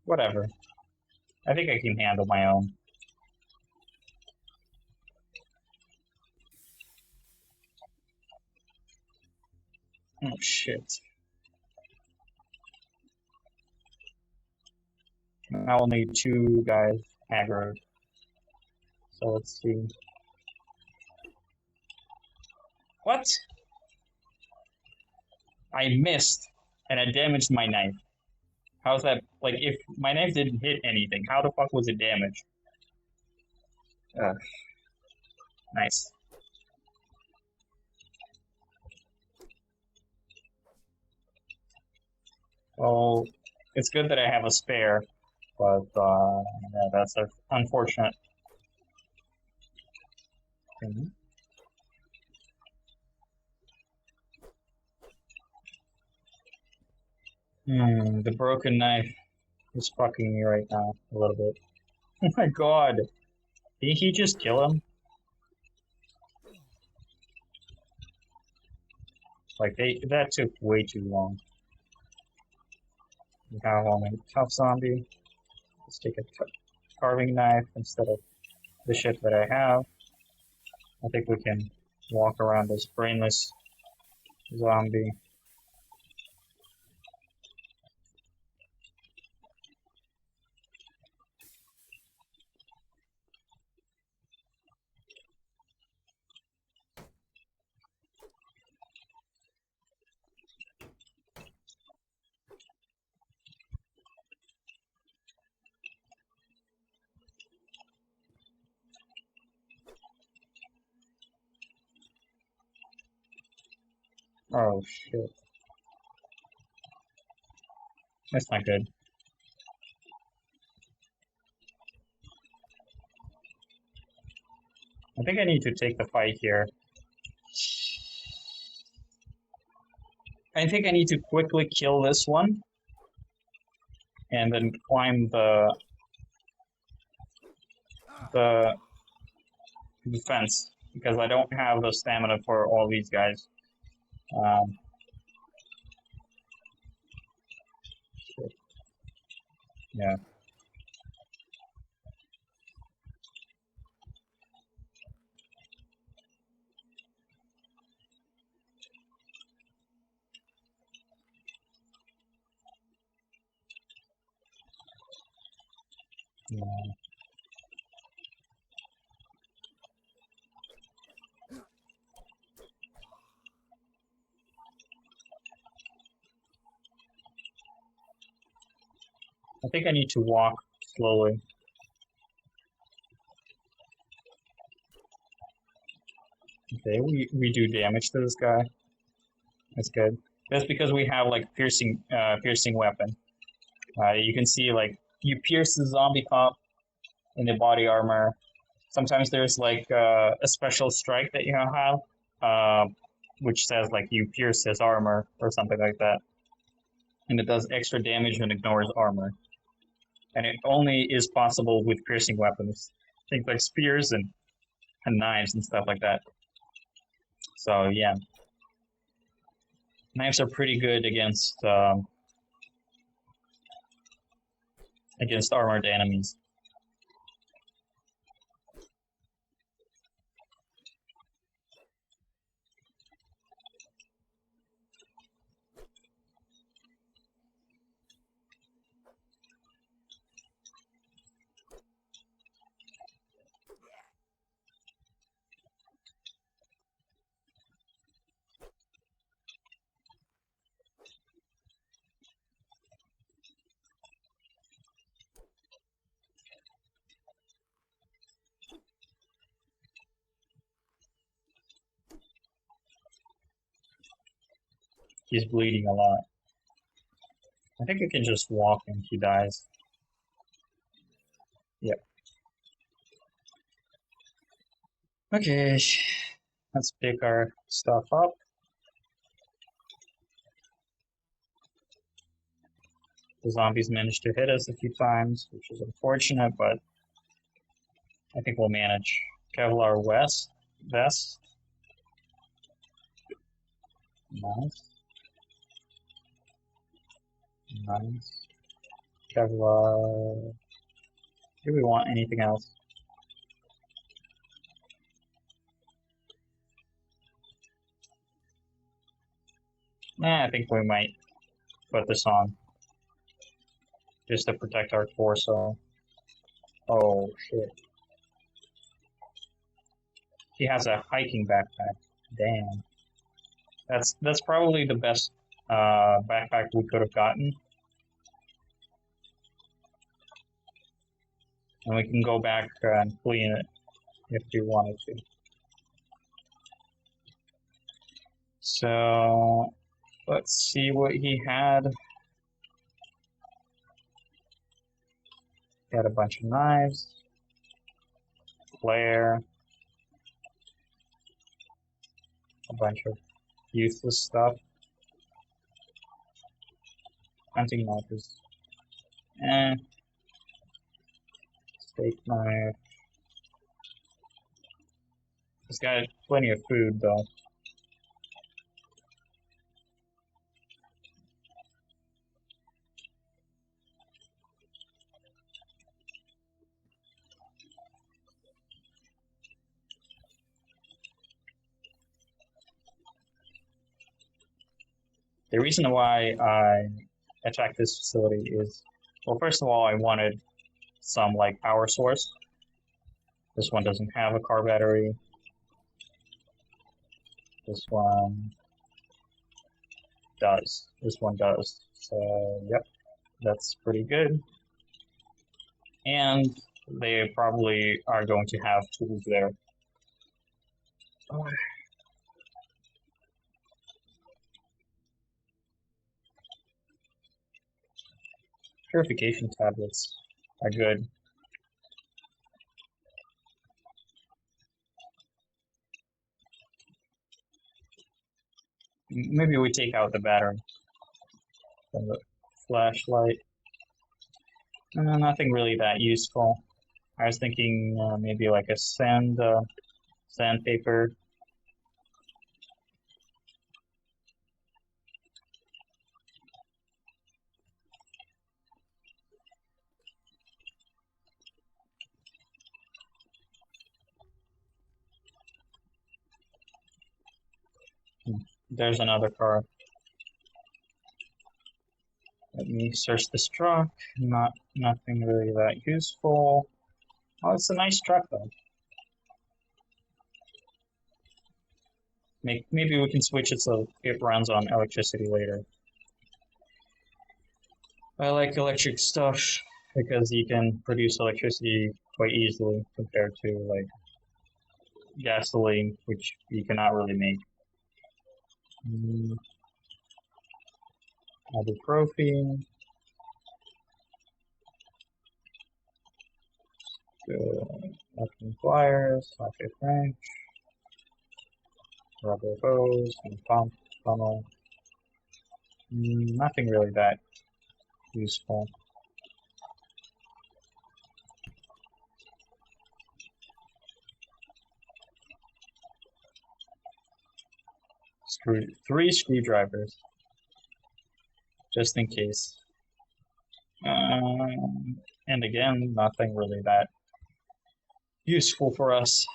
whatever. I think I can handle my own. Oh shit. I will need two guys aggroed. So let's see. What? I missed and I damaged my knife. How's that? Like, if my knife didn't hit anything, how the fuck was it damaged? Nice. Well, it's good that I have a spare, but yeah, that's unfortunate. Mhm. The broken knife is fucking me right now a little bit. Oh my god! Did he just kill him? Like that took way too long. We have only tough zombie. Let's take a carving knife instead of the shit that I have. I think we can walk around this brainless zombie. Oh shit. That's not good. I think I need to take the fight here. I think I need to quickly kill this one and then climb the fence because I don't have the stamina for all these guys. Um, yeah. Yeah. I think I need to walk slowly. Okay, we do damage to this guy. That's good. That's because we have like piercing weapon. You can see like you pierce the zombie cop in the body armor. Sometimes there's like a special strike that you have, which says like you pierce his armor or something like that, and it does extra damage and ignores armor. And it only is possible with piercing weapons, things like spears and knives and stuff like that. So yeah, knives are pretty good against armored enemies. He's bleeding a lot. I think I can just walk and he dies. Yep. Okay, let's pick our stuff up. The zombies managed to hit us a few times, which is unfortunate, but I think we'll manage. Kevlar vest. Nice. Nice. Kevlar. Do we want anything else? Nah, I think we might put this on. Just to protect our torso. Oh, shit. He has a hiking backpack. Damn. That's probably the best backpack we could have gotten. And we can go back and clean it if we wanted to. So let's see what he had. He had a bunch of knives, flare, a bunch of useless stuff. Hunting knife is steak knife. He's got plenty of food though. The reason why I attacked this facility is, well, first of all, I wanted some like power source. This one doesn't have a car battery. This one does. This one does. So, yep, that's pretty good. And they probably are going to have tools there. Purification tablets are good. Maybe we take out the battery from the flashlight. Nothing really that useful. I was thinking maybe like a sandpaper. There's another car. Let me search this truck. Nothing really that useful. Oh, it's a nice truck though. Maybe we can switch it so it runs on electricity later. I like electric stuff because you can produce electricity quite easily compared to like gasoline, which you cannot really make. Ibuprofen, African pliers, pocket wrench, rubber hose, and pump, funnel. Nothing really that useful. Three screwdrivers, just in case. And again, nothing really that useful for us.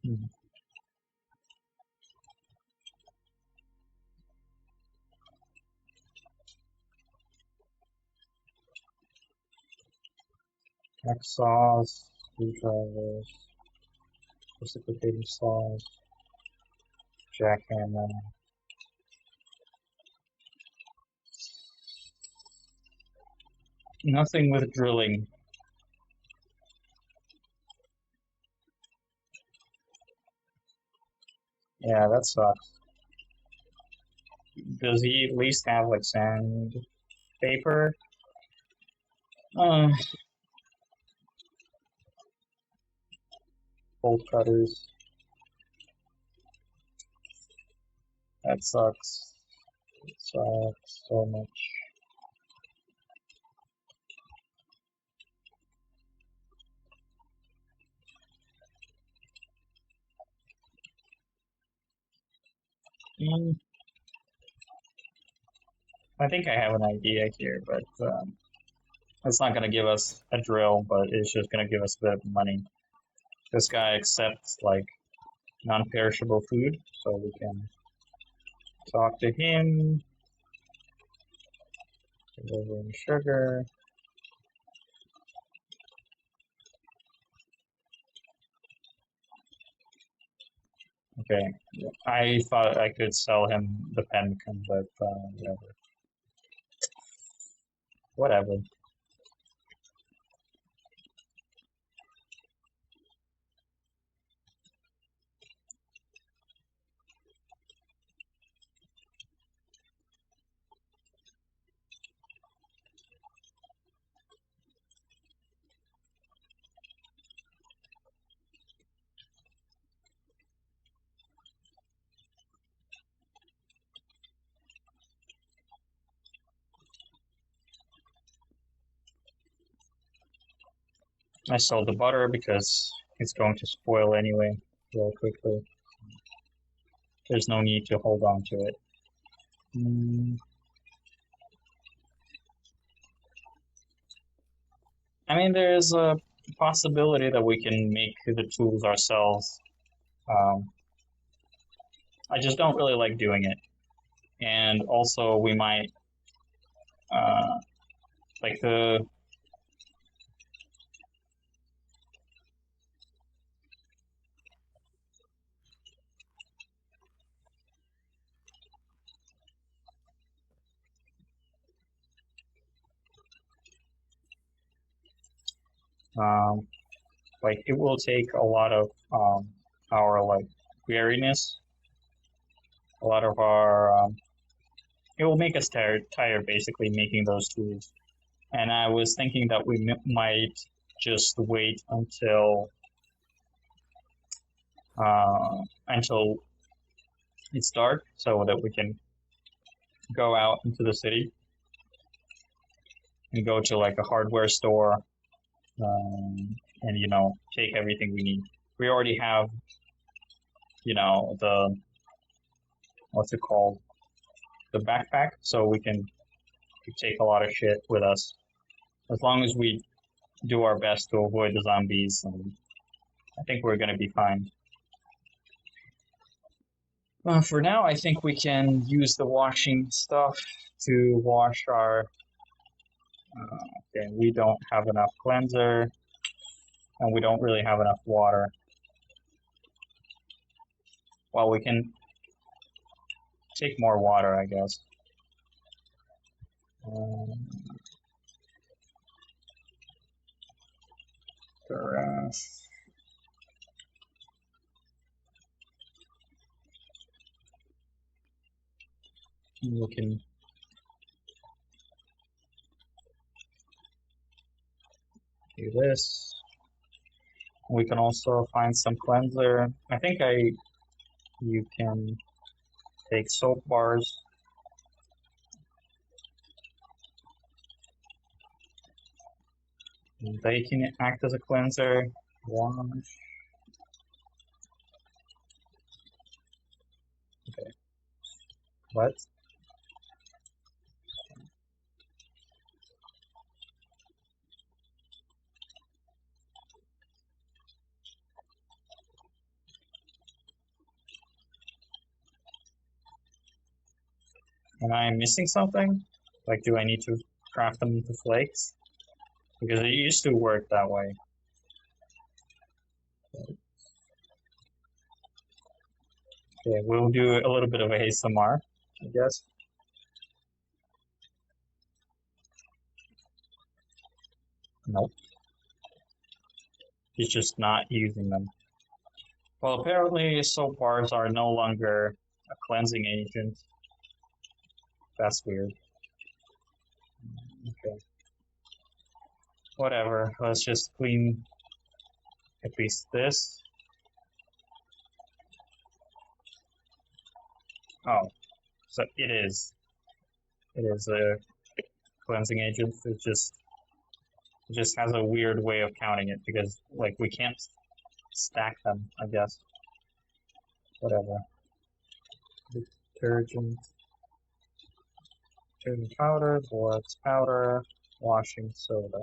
Hmm. Hacksaws, screwdrivers, reciprocating saws, jackhammer. Nothing with drilling. Yeah, that sucks. Does he at least have like sandpaper? Uh, bolt cutters. That sucks. It sucks so much. Mm, I think I have an idea here, but it's not going to give us a drill, but it's just going to give us a bit of money. This guy accepts like non-perishable food, so we can talk to him. Delivering sugar. Okay, I thought I could sell him the pemmican, but whatever. Whatever. I sold the butter because it's going to spoil anyway, real quickly. There's no need to hold on to it. Mm, I mean, there's a possibility that we can make the tools ourselves. Um, I just don't really like doing it. And also, we might, uh, like the, um, like, it will take a lot of our, like, weariness, a lot of our, it will make us tired basically making those tools. And I was thinking that we might just wait until it's dark so that we can go out into the city and go to like a hardware store, and take everything we need. We already have the what's it called, the backpack, so we can take a lot of shit with us as long as we do our best to avoid the zombies. And I think we're gonna be fine. For now, I think we can use the washing stuff to wash our. Okay, we don't have enough cleanser, and we don't really have enough water. Well, we can take more water, I guess. Um, Grass. We can do this. We can also find some cleanser. I think you can take soap bars. They can act as a cleanser. Wash. Okay. What? Am I missing something? Like, do I need to craft them into flakes? Because it used to work that way. Okay, we'll do a little bit of ASMR, I guess. Nope. He's just not using them. Well, apparently soap bars are no longer a cleansing agent. That's weird. Okay. Whatever. Let's just clean at least this. Oh, so it is. It is a cleansing agent. It just has a weird way of counting it because like we can't stack them, I guess. Whatever. Detergent. Detergent powder, borax powder, washing soda.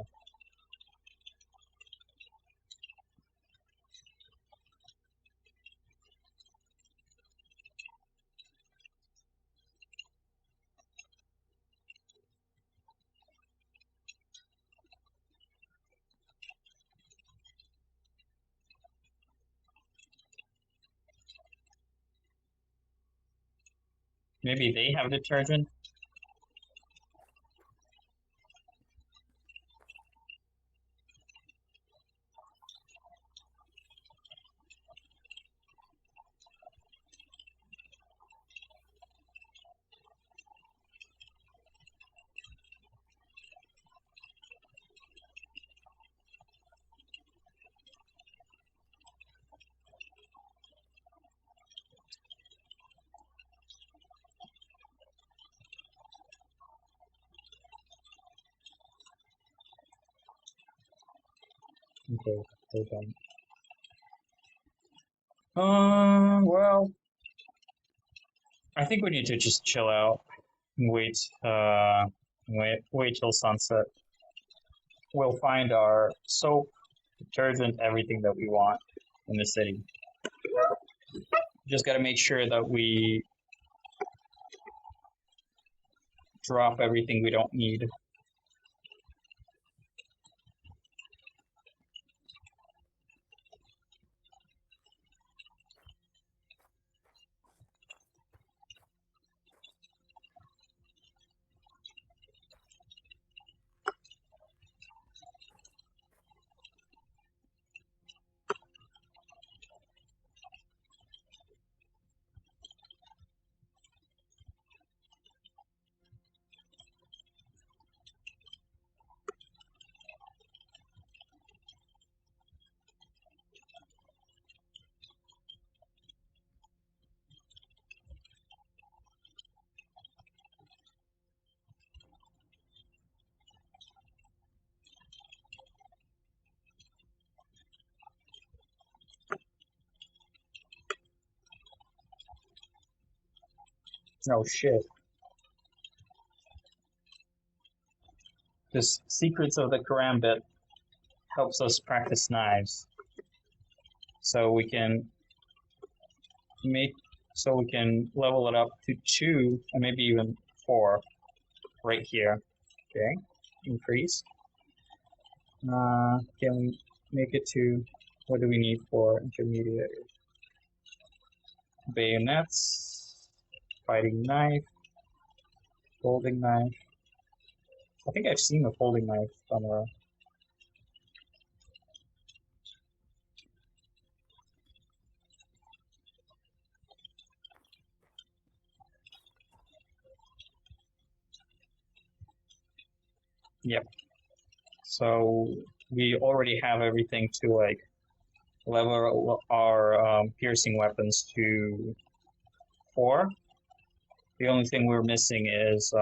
Maybe they have detergent. Okay, they don't. Well, I think we need to just chill out. Wait, wait till sunset. We'll find our soap, detergent, everything that we want in the city. Just got to make sure that we drop everything we don't need. Oh shit. This Secrets of the Karambit helps us practice knives. So we can make we can level it up to 2 and maybe even 4 right here. Okay. Increase. Can we make it to what do we need for intermediate? Bayonets, fighting knife, folding knife. I think I've seen a folding knife somewhere. Yep. So we already have everything to like level our piercing weapons to 4. The only thing we're missing is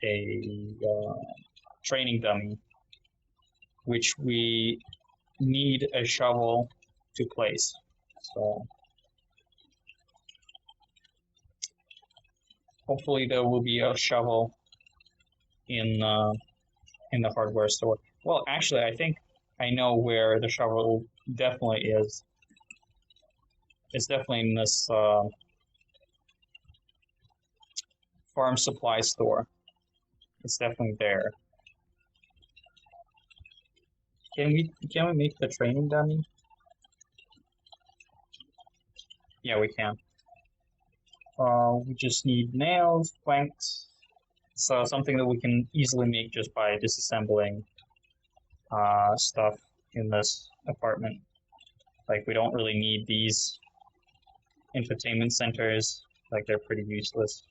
a training dummy, which we need a shovel to place. So hopefully there will be a shovel in the hardware store. Well, actually, I think I know where the shovel definitely is. It's definitely in this farm supply store. It's definitely there. Can we make the training dummy? Yeah, we can. We just need nails, planks, so something that we can easily make just by disassembling stuff in this apartment. Like we don't really need these infotainment centers. Like they're pretty useless.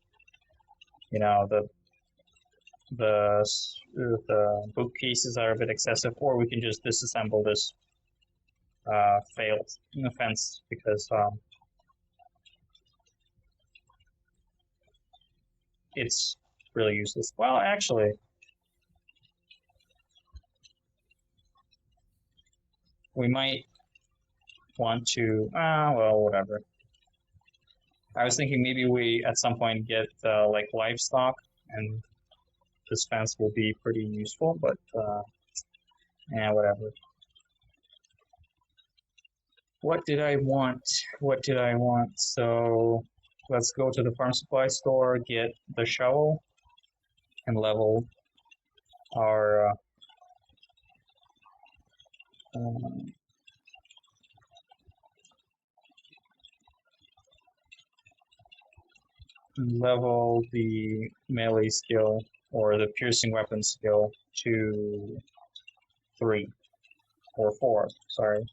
You know the bookcases are a bit excessive, or we can just disassemble this failed fence because it's really useless. Well, actually, we might want to. Well, whatever. I was thinking maybe we at some point get like livestock, and this fence will be pretty useful. But yeah, whatever. What did I want? What did I want? So let's go to the farm supply store, get the shovel, and level our level the melee skill or the piercing weapon skill to 3 or 4. Sorry.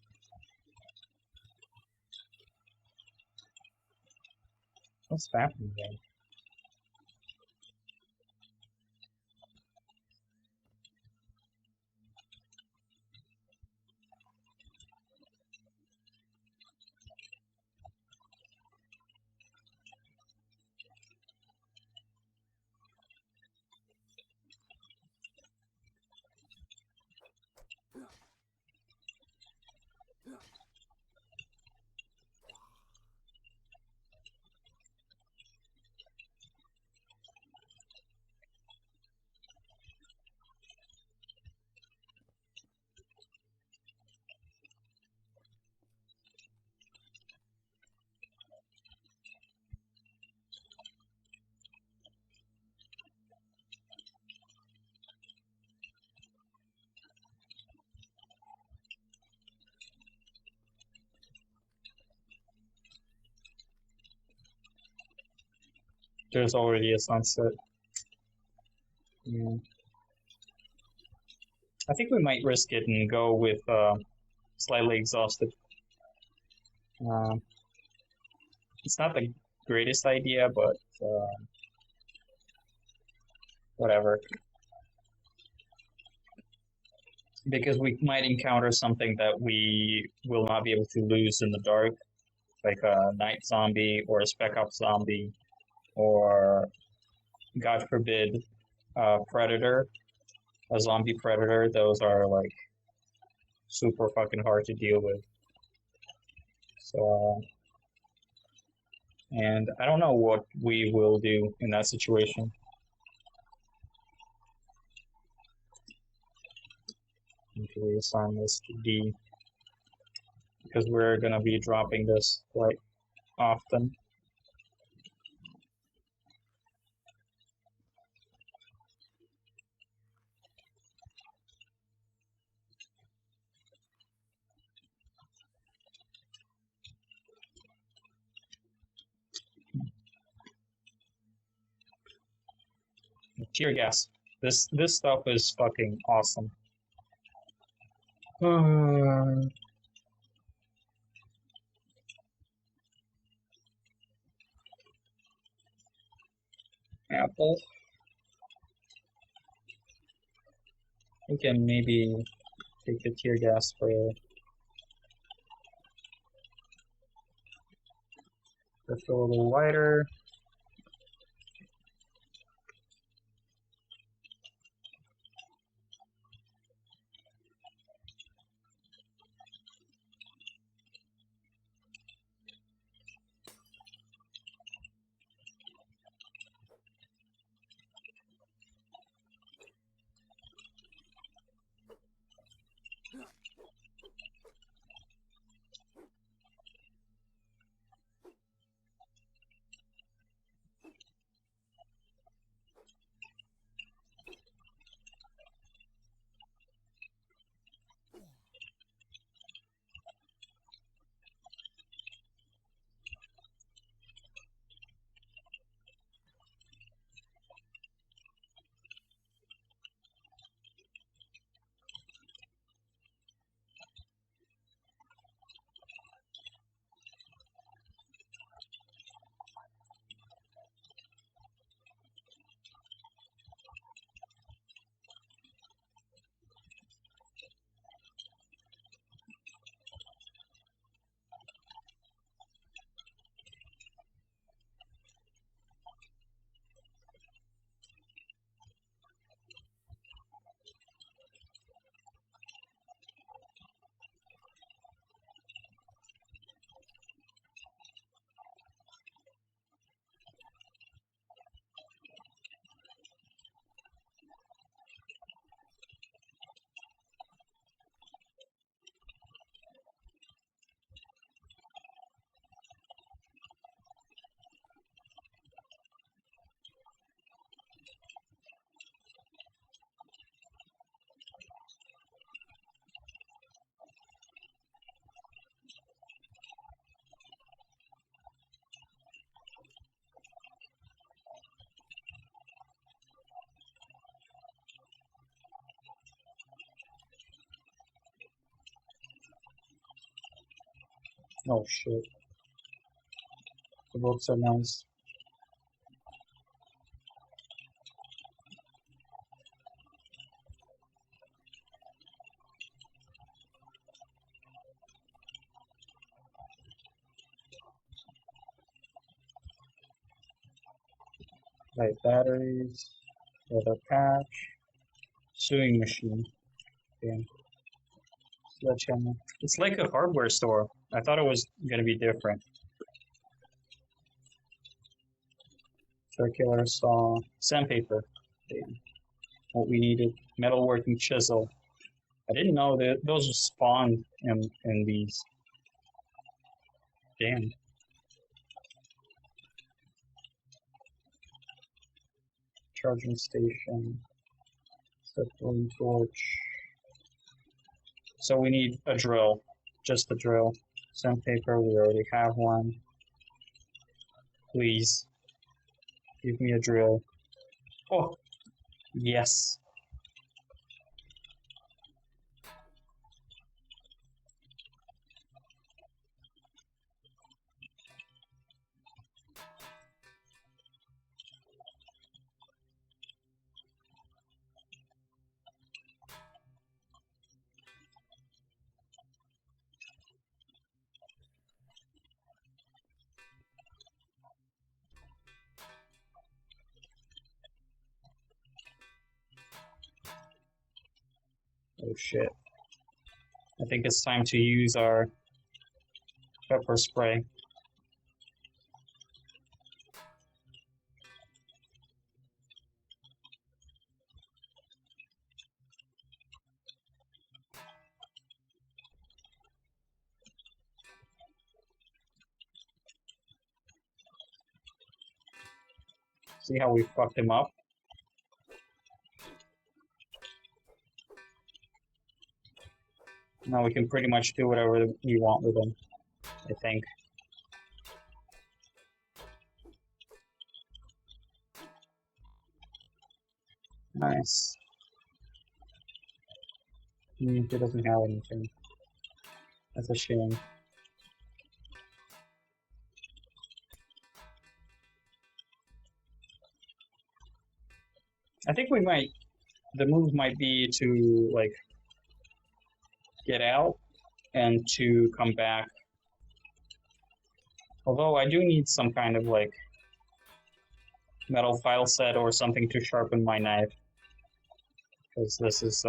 What's happening there? There's already a sunset. Yeah. I think we might risk it and go with slightly exhausted. Uh, it's not the greatest idea, but whatever. Because we might encounter something that we will not be able to lose in the dark, like a night zombie or a spec ops zombie, or God forbid, predator, a zombie predator. Those are like super fucking hard to deal with. So, and I don't know what we will do in that situation. Until we assign this to D, because we're gonna be dropping this quite often. Tear gas. This stuff is fucking awesome. Apple. We can maybe take the tear gas spray. Just a little lighter. Oh shit. The books are nice. Light batteries, leather patch, sewing machine. Damn. Sledgehammer. It's like a hardware store. I thought it was gonna be different. Circular saw, sandpaper. Damn. What we needed. Metalworking chisel. I didn't know that those spawned in these. Damn. Charging station. Circling torch. So we need a drill. Just a drill. Sandpaper, we already have one. Please. Give me a drill. Oh, yes. Oh shit. I think it's time to use our pepper spray. See how we fucked him up? Now we can pretty much do whatever we want with him, I think. Nice. He doesn't have anything. That's a shame. I think we might. The move might be to, like, get out and to come back. Although I do need some kind of, like, metal file set or something to sharpen my knife. Because this is,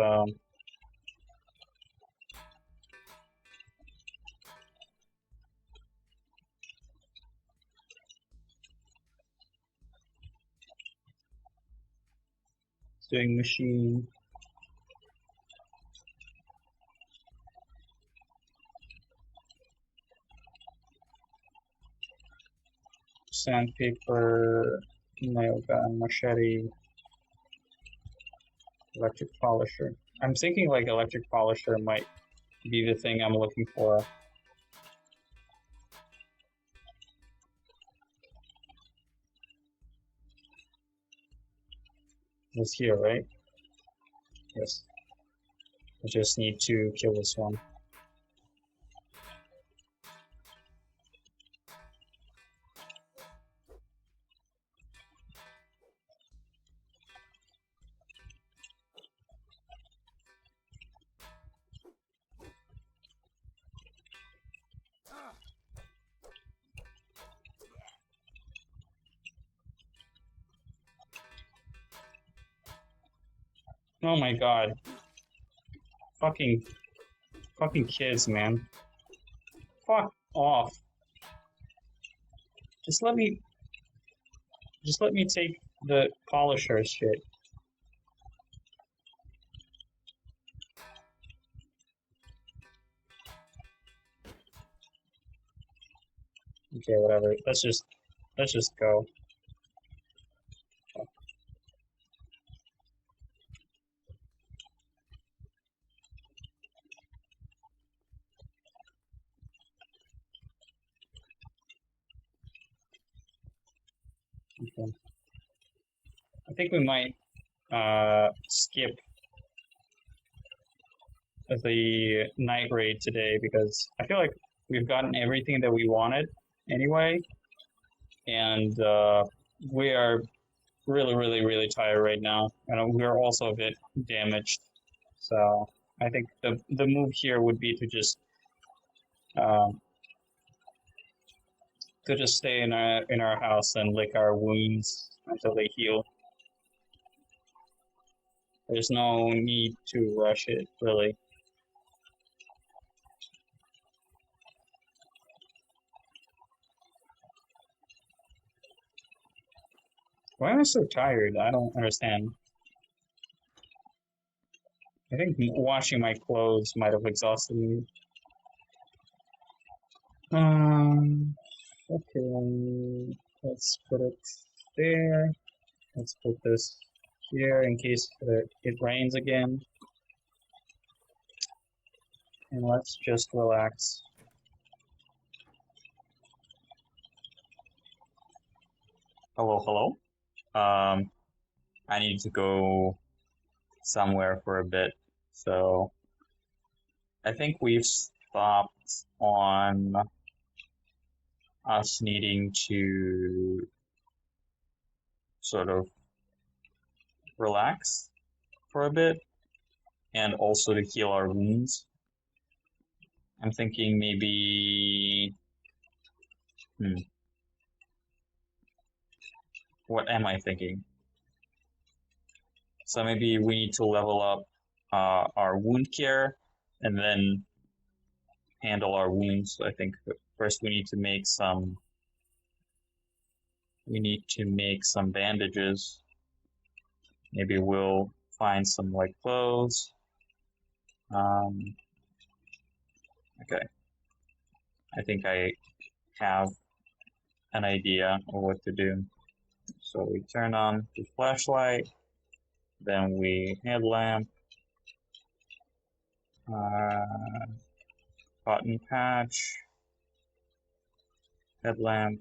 doing machine. Sandpaper, nail gun, machete, electric polisher. I'm thinking like electric polisher might be the thing I'm looking for. It's here, right? Yes. I just need to kill this one. Oh my god. Fucking kids, man. Fuck off. Just let me take the polisher shit. Okay, whatever. Let's just go. Okay. I think we might skip the night raid today because I feel like we've gotten everything that we wanted anyway, and we are really tired right now, and we're also a bit damaged. So I think the move here would be um, to just stay in our house and lick our wounds until they heal. There's no need to rush it, really. Why am I so tired? I don't understand. I think washing my clothes might have exhausted me. Okay, let's put it there. Let's put this here in case it rains again. And let's just relax. Hello, hello? I need to go somewhere for a bit, so I think we've stopped on us needing to sort of relax for a bit and also to heal our wounds. I'm thinking maybe... What am I thinking? So maybe we need to level up our wound care and then handle our wounds. I think first we need to make some... We need to make some bandages. Maybe we'll find some like clothes. Okay. I think I have an idea of what to do. So we turn on the flashlight, then we headlamp, cotton patch, headlamp,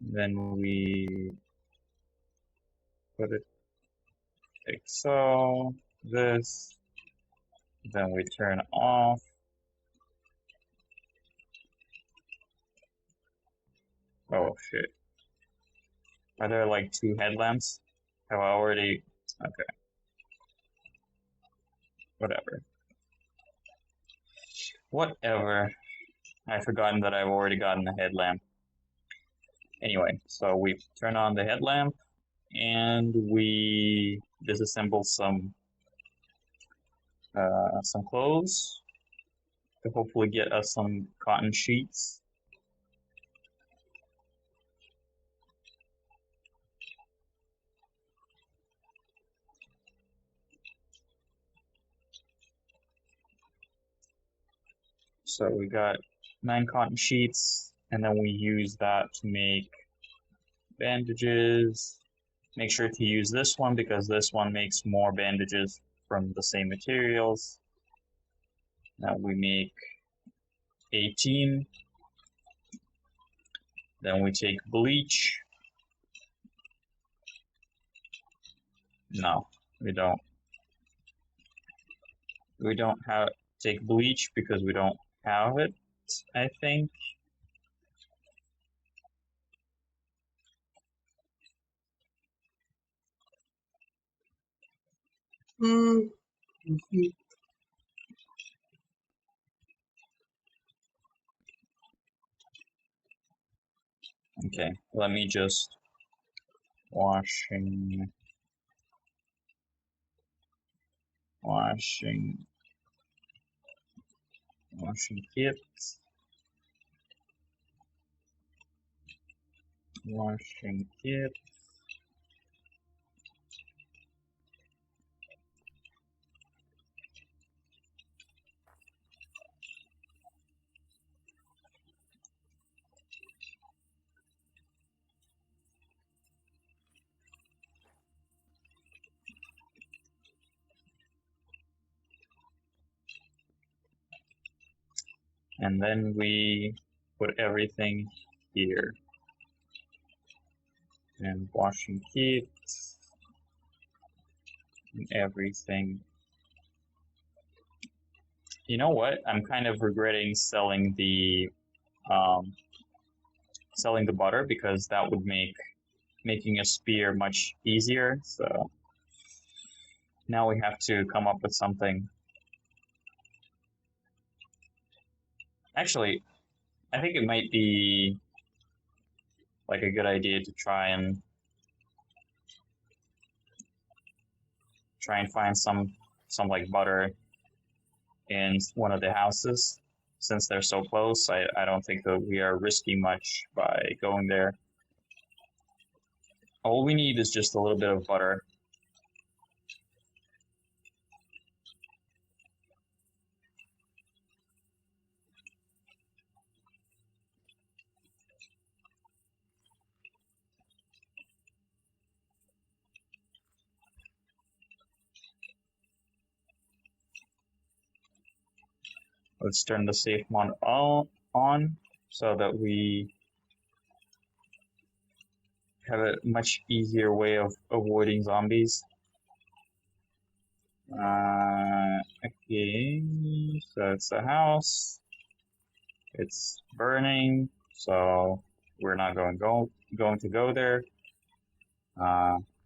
then we put it like so, this, then we turn off. Oh shit. Are there like two headlamps? Have I already... Okay. Whatever. Whatever. I've forgotten that I've already gotten a headlamp. Anyway, so we turn on the headlamp and we disassemble some clothes to hopefully get us some cotton sheets. So we got 9 cotton sheets, and then we use that to make bandages. Make sure to use this one because this one makes more bandages from the same materials. Now we make 18. Then we take bleach. No, we don't. We don't have take bleach because we don't have it, I think. Okay, let me just washing kit, washing kit. And then we put everything here. And washing kit and everything. You know what? I'm kind of regretting selling the butter because that would make making a spear much easier. So now we have to come up with something. Actually, I think it might be like a good idea to try and find some like butter in one of the houses. Since they're so close, I don't think that we are risking much by going there. All we need is just a little bit of butter. Let's turn the safe mod on so that we have a much easier way of avoiding zombies. Okay, so it's a house. It's burning, so we're not going to go there.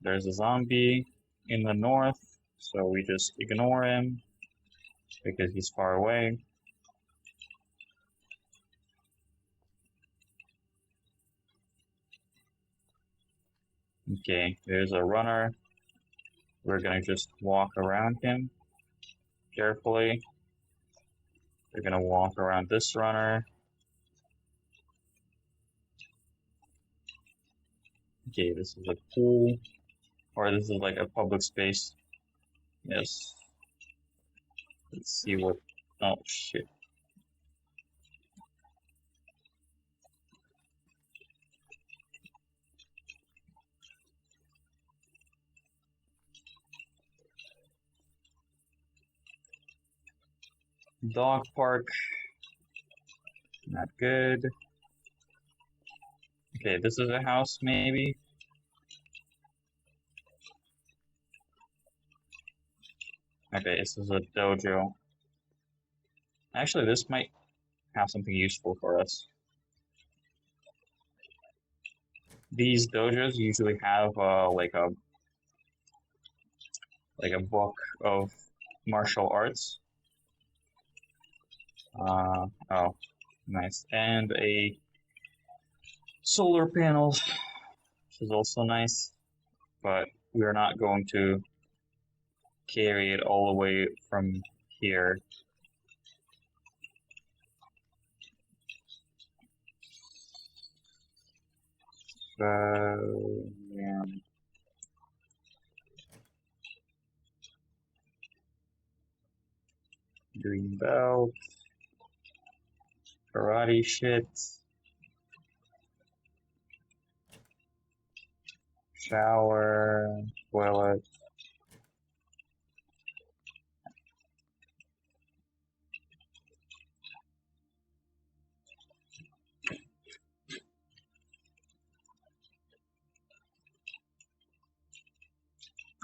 There's a zombie in the north, so we just ignore him because he's far away. Okay, there's a runner. We're gonna just walk around him carefully. We're gonna walk around this runner. Okay, this is a pool, or this is like a public space. Yes. Let's see what. Oh shit. Dog park. Not good. Okay, this is a house, maybe. Okay, this is a dojo. Actually, this might have something useful for us. These dojos usually have like a book of martial arts. Oh, nice, and a solar panels, which is also nice. But we're not going to carry it all the way from here. So, yeah. Green belt. Karate shit. Shower. Toilet.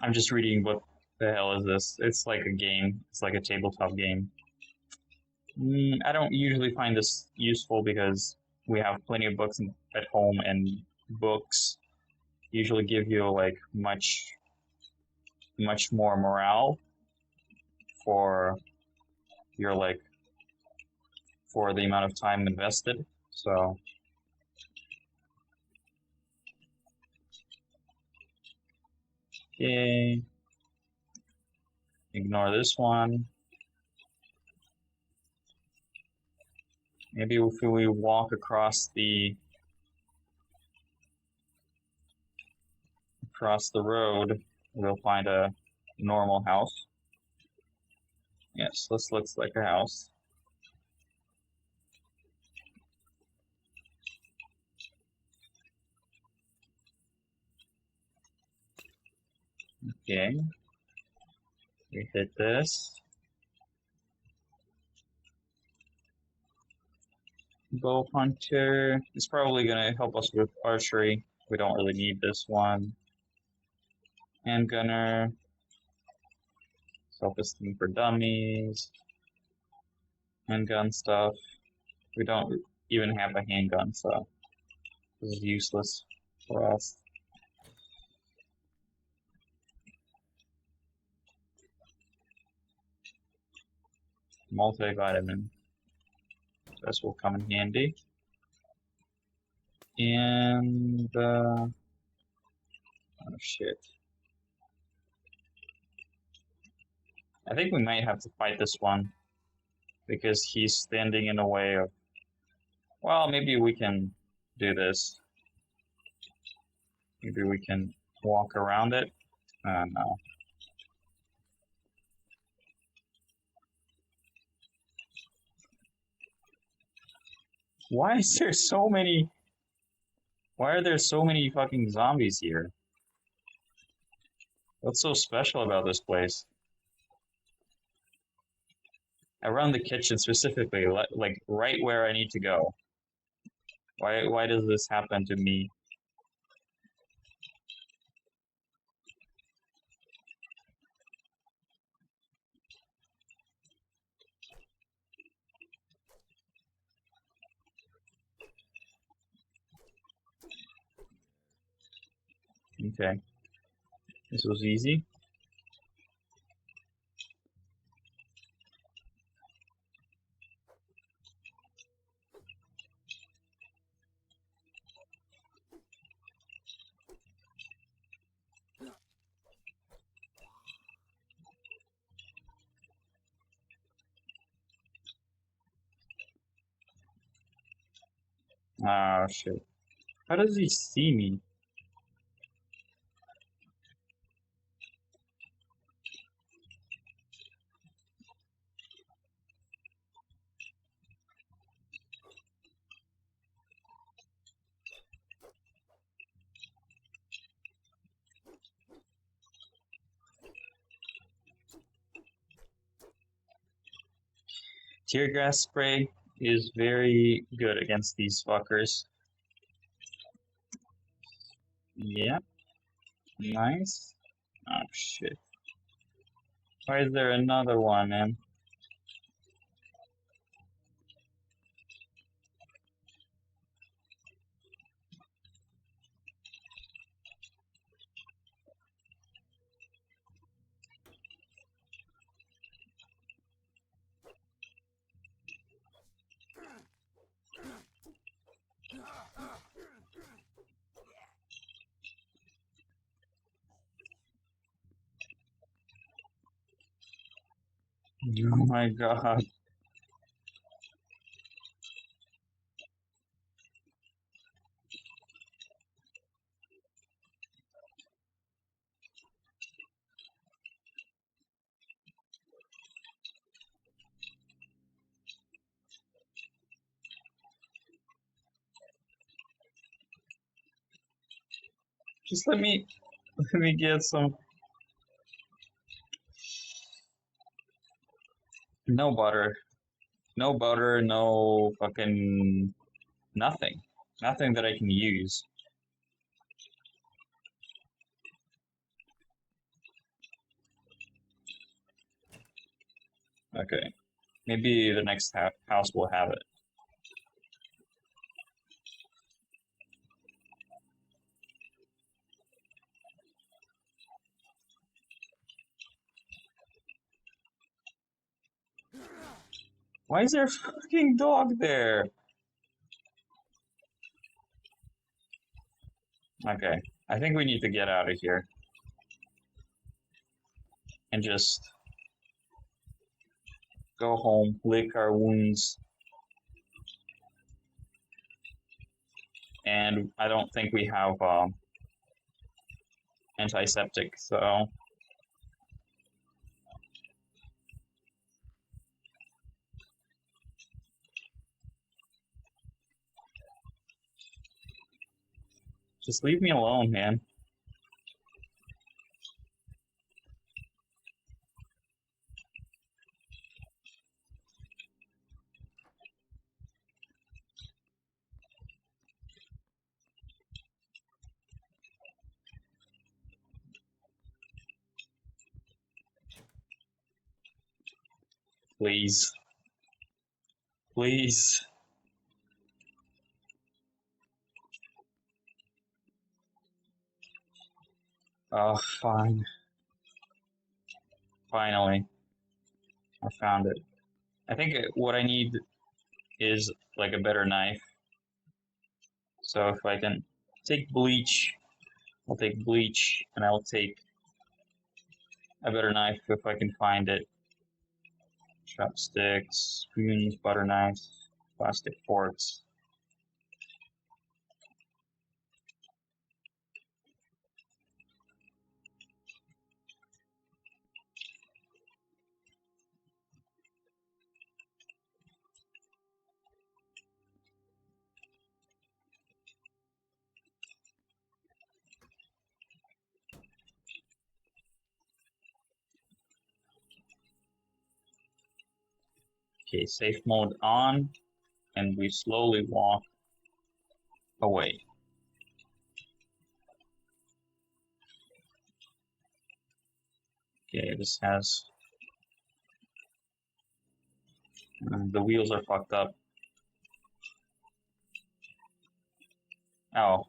I'm just reading what the hell is this. It's like a game. It's like a tabletop game. I don't usually find this useful because we have plenty of books at home, and books usually give you like much more morale for your like for the amount of time invested. So okay, ignore this one. Maybe if we walk across the road, we'll find a normal house. Yes, this looks like a house. Okay. We hit this. Bow hunter is probably going to help us with archery. We don't really need this one. Handgunner. Self-esteem for dummies. Handgun stuff. We don't even have a handgun, so this is useless for us. Multivitamin. This will come in handy. And, oh shit. I think we might have to fight this one because he's standing in the way of. Well, maybe we can do this. Maybe we can walk around it. No. Why is there so many? Why are there so many fucking zombies here? What's so special about this place? Around the kitchen specifically, like right where I need to go. Why does this happen to me? Okay. This was easy. Oh shit. How does he see me? Tear gas spray is very good against these fuckers. Yeah, nice. Oh shit. Why is there another one, man? Oh my god. Just let me get some. No butter. No butter, no fucking nothing. Nothing that I can use. Okay. Maybe the next house will have it. Why is there a fucking dog there? Okay. I think we need to get out of here. And just go home, lick our wounds. And I don't think we have antiseptic, so just leave me alone, man. Please. Please. Oh, fine. Finally. I found it. I think what I need is like a better knife. So if I can take bleach, I'll take bleach, and I'll take a better knife if I can find it. Chopsticks, spoons, butter knives, plastic forks. Okay, safe mode on, and we slowly walk away. Okay, this has... the wheels are fucked up. Oh.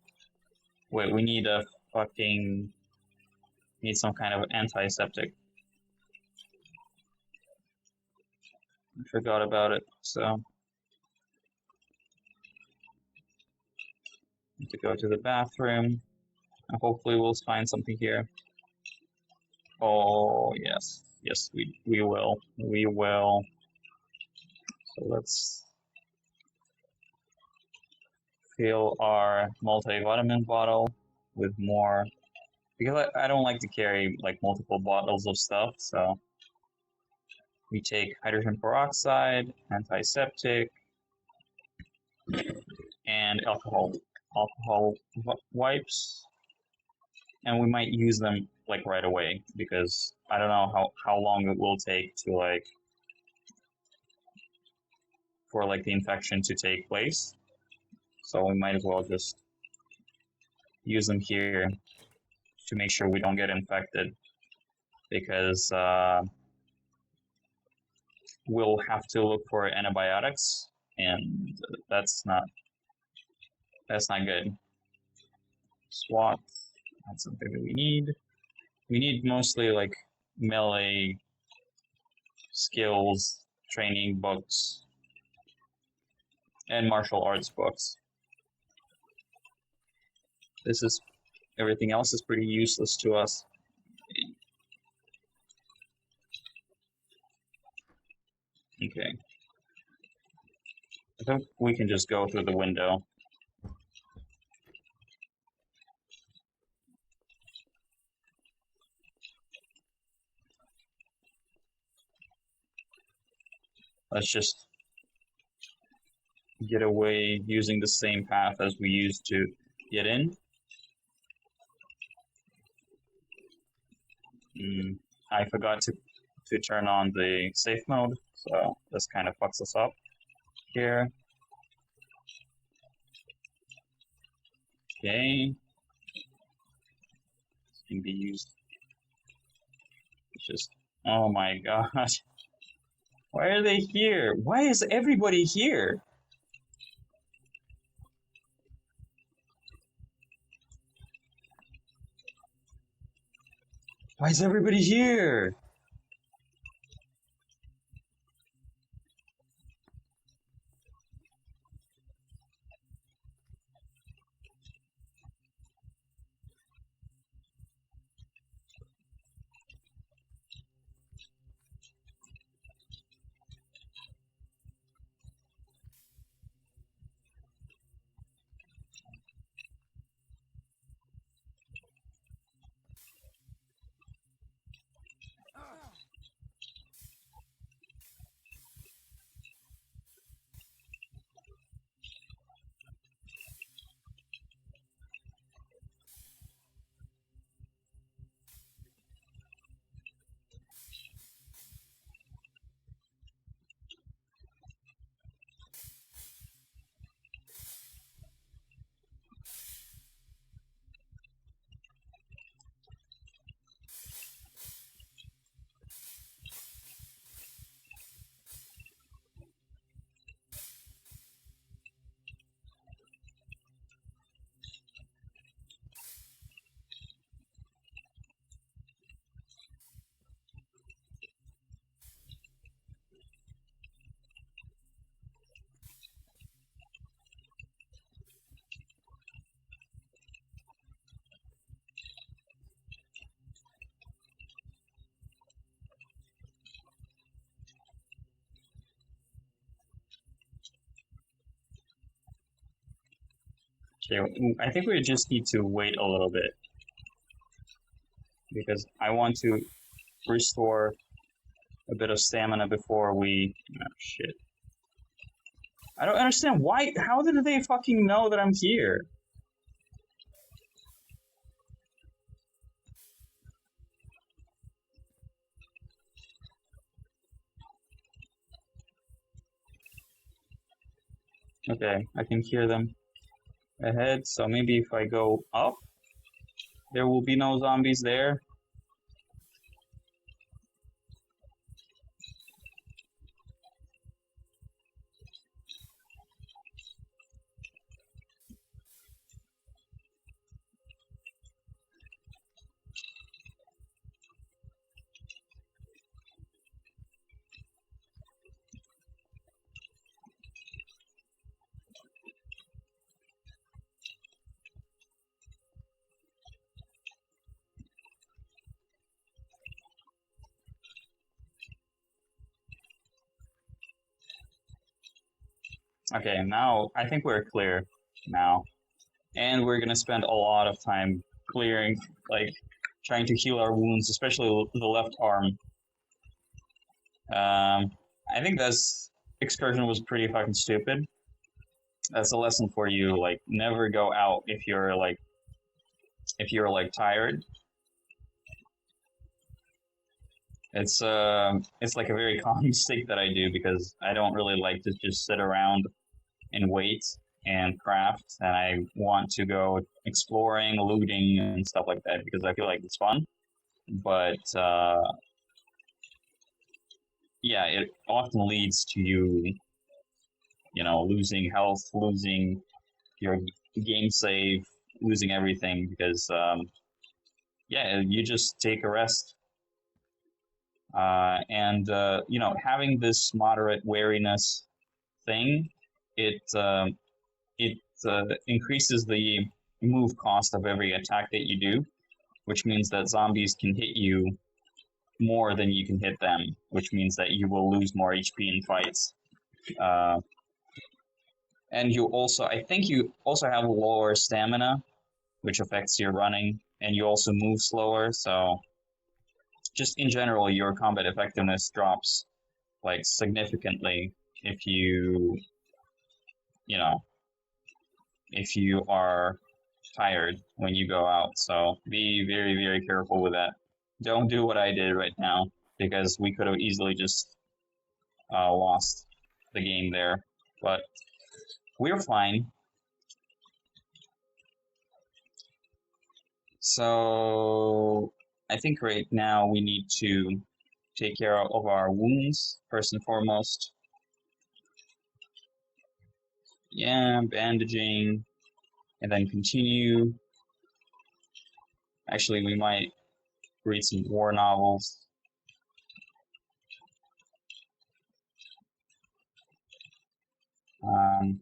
Wait, we need a fucking need some kind of antiseptic. I forgot about it, so need to go to the bathroom. And hopefully we'll find something here. Oh yes, yes we will. We will. So let's fill our multivitamin bottle with more, because I don't like to carry like multiple bottles of stuff, so we take hydrogen peroxide, antiseptic, and alcohol wipes, and we might use them like right away because I don't know how long it will take to like for like the infection to take place, so we might as well just use them here to make sure we don't get infected, because we'll have to look for antibiotics, and that's not good. SWAT, that's something that we need. We need mostly like melee skills training books and martial arts books. Everything else is pretty useless to us. Okay. I think we can just go through the window. Let's just get away using the same path as we used to get in. I forgot to turn on the safe mode, so this kind of fucks us up here. Okay. This can be used. It's just, oh my god. Why are they here? Why is everybody here? Why is everybody here? Okay, I think we just need to wait a little bit because I want to restore a bit of stamina before we. Oh shit! I don't understand why. How did they fucking know that I'm here? Okay, I can hear them ahead, so maybe if I go up, there will be no zombies there. Okay, now I think we're clear now. And we're gonna spend a lot of time clearing, like, trying to heal our wounds, especially the left arm. I think this excursion was pretty fucking stupid. That's a lesson for you. Like, never go out if you're like tired. It's like a very common mistake that I do because I don't really like to just sit around and wait and craft, and I want to go exploring, looting, and stuff like that because I feel like it's fun. But yeah, it often leads to losing health, losing your game save, losing everything because yeah, you just take a rest. And having this moderate wariness thing, it increases the move cost of every attack that you do, which means that zombies can hit you more than you can hit them, which means that you will lose more HP in fights. Uh, and I think you also have lower stamina, which affects your running, and you also move slower. So, just in general, your combat effectiveness drops like significantly if you know, if you are tired when you go out. So be very, very careful with that. Don't do what I did right now because we could have easily just lost the game there. But we're fine. So I think right now we need to take care of our wounds first and foremost. Yeah, bandaging, and then continue. Actually, we might read some war novels. Um,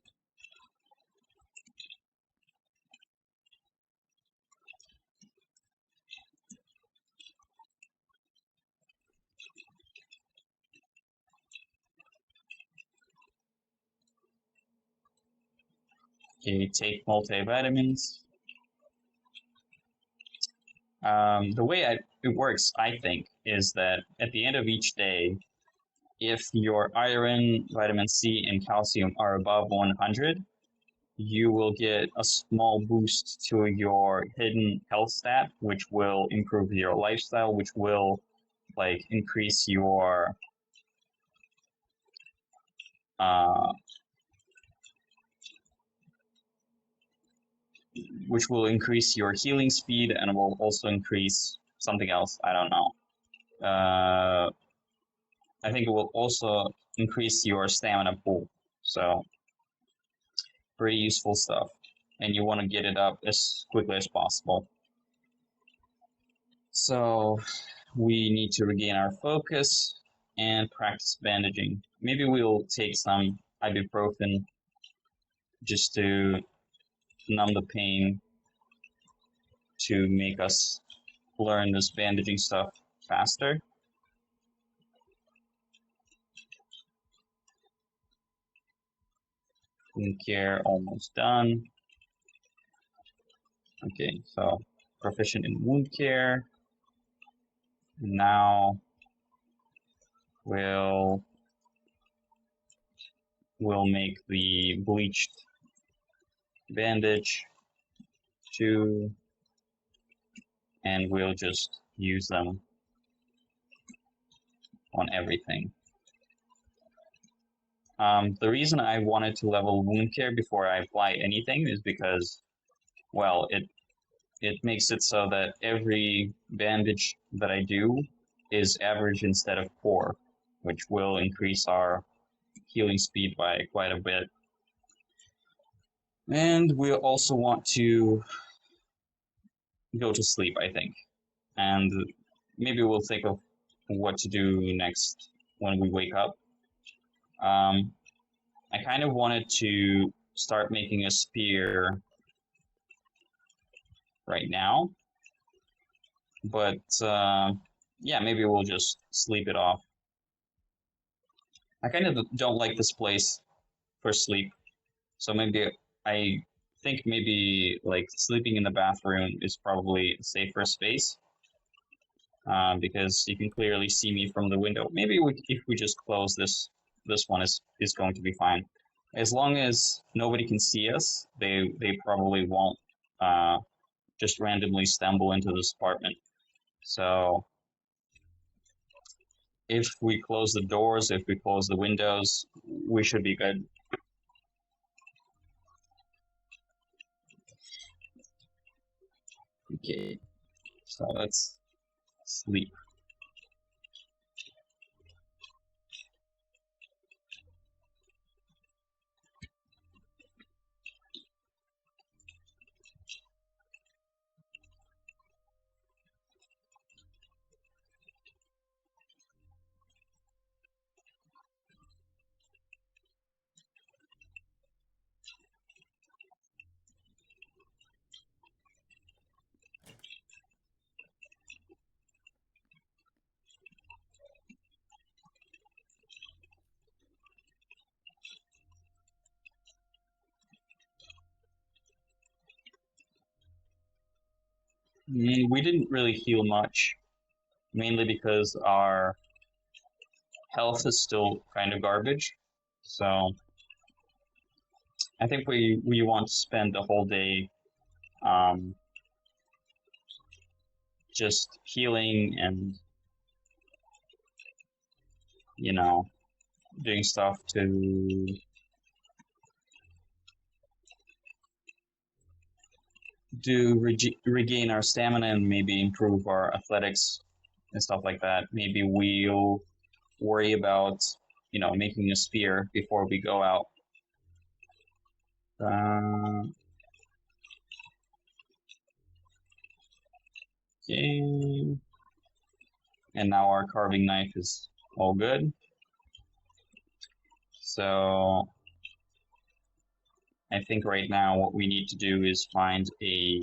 okay, take multivitamins. The way it works, I think, is that at the end of each day, if your iron, vitamin C, and calcium are above 100, you will get a small boost to your hidden health stat, which will improve your lifestyle, which will like increase your uh, which will increase your healing speed and will also increase something else. I don't know. I think it will also increase your stamina pool. So pretty useful stuff. And you want to get it up as quickly as possible. So we need to regain our focus and practice bandaging. Maybe we'll take some ibuprofen just to numb the pain to make us learn this bandaging stuff faster. Wound care almost done. Okay, so proficient in wound care. Now we'll make the bleached bandage too, and we'll just use them on everything. The reason I wanted to level wound care before I apply anything is because, well, it makes it so that every bandage that I do is average instead of poor, which will increase our healing speed by quite a bit. And we also want to go to sleep, I think. And maybe we'll think of what to do next when we wake up. I kind of wanted to start making a spear right now, but yeah, maybe we'll just sleep it off. I kind of don't like this place for sleep. So maybe I think maybe like sleeping in the bathroom is probably a safer space because you can clearly see me from the window. Maybe if we just close this one is going to be fine. As long as nobody can see us, they probably won't just randomly stumble into this apartment. So if we close the doors, if we close the windows, we should be good. Okay, so let's sleep. We didn't really heal much, mainly because our health is still kind of garbage. So I think we want to spend the whole day um, just healing and you know doing stuff to regain our stamina and maybe improve our athletics and stuff like that. Maybe we'll worry about making a spear before we go out. Uh, okay. And now our carving knife is all good. So I think right now what we need to do is find a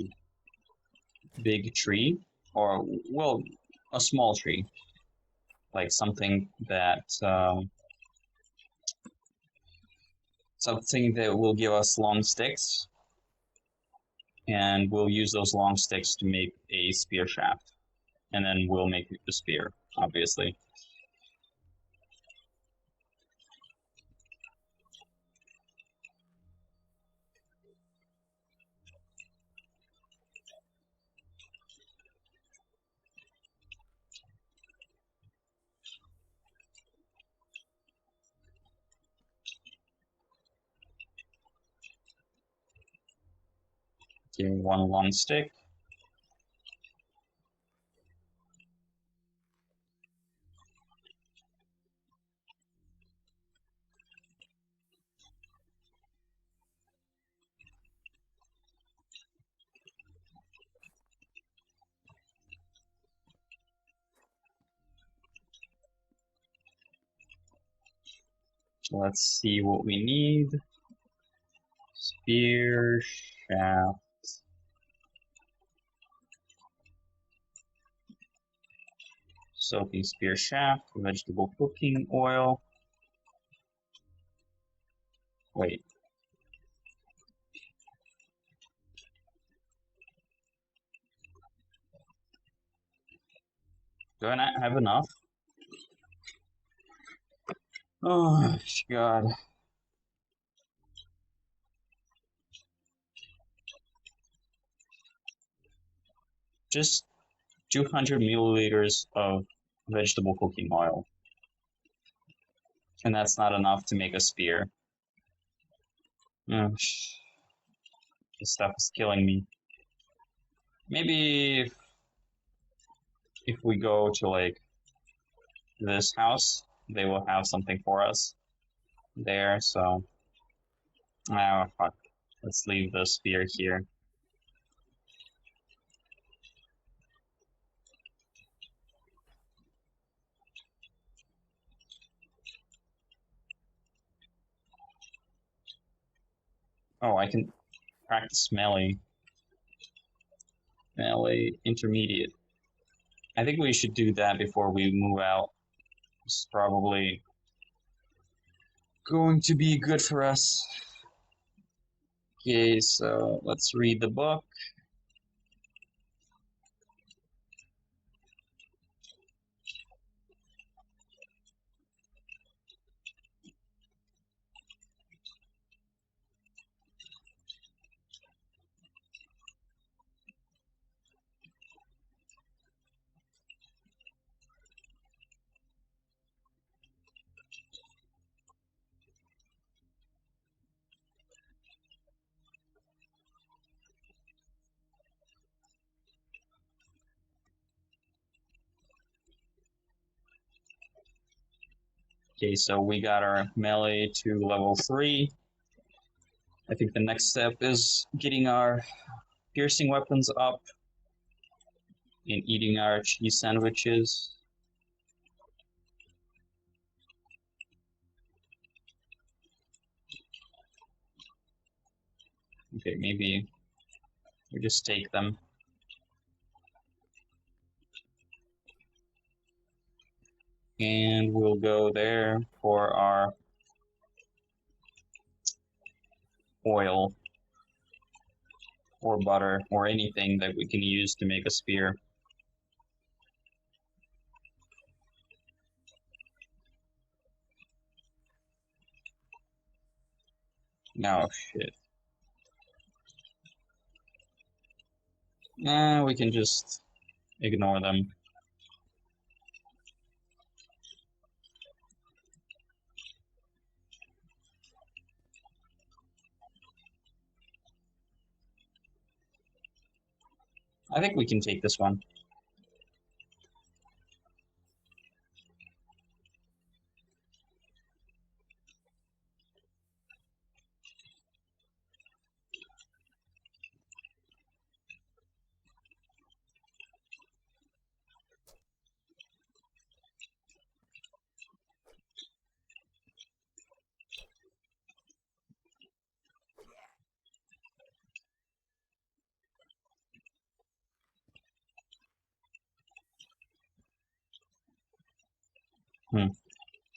big tree, or well, a small tree, like something that will give us long sticks, and we'll use those long sticks to make a spear shaft, and then we'll make the spear, obviously. Give me one long stick. Let's see what we need. Spear shaft. Soaking spear shaft, vegetable cooking oil. Wait. Do I not have enough? Oh, God. Just 200 milliliters of vegetable cooking oil. And that's not enough to make a spear. This stuff is killing me. Maybe if we go to like this house, they will have something for us there. So, fuck. Let's leave the spear here. Oh, I can practice melee. Melee intermediate. I think we should do that before we move out. It's probably going to be good for us. Okay, so let's read the book. Okay, so we got our melee to level 3. I think the next step is getting our piercing weapons up and eating our cheese sandwiches. Okay, maybe we just take them. And we'll go there for our oil or butter or anything that we can use to make a spear. No, shit. We can just ignore them. I think we can take this one.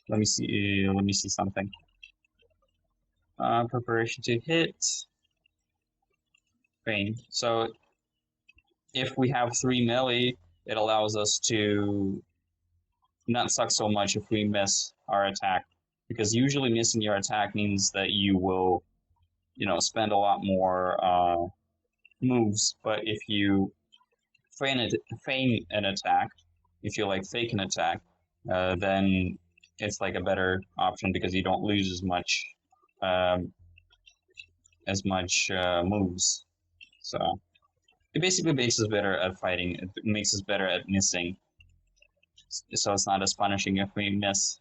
Let me see. Let me see something. Preparation to hit. Bane. So if we have 3 melee, it allows us to not suck so much if we miss our attack. Because usually missing your attack means that you will, spend a lot more moves. But if you feign an attack, if you like fake an attack, then it's like a better option because you don't lose um, as much moves. So it basically makes us better at fighting. It makes us better at missing. So it's not as punishing if we miss.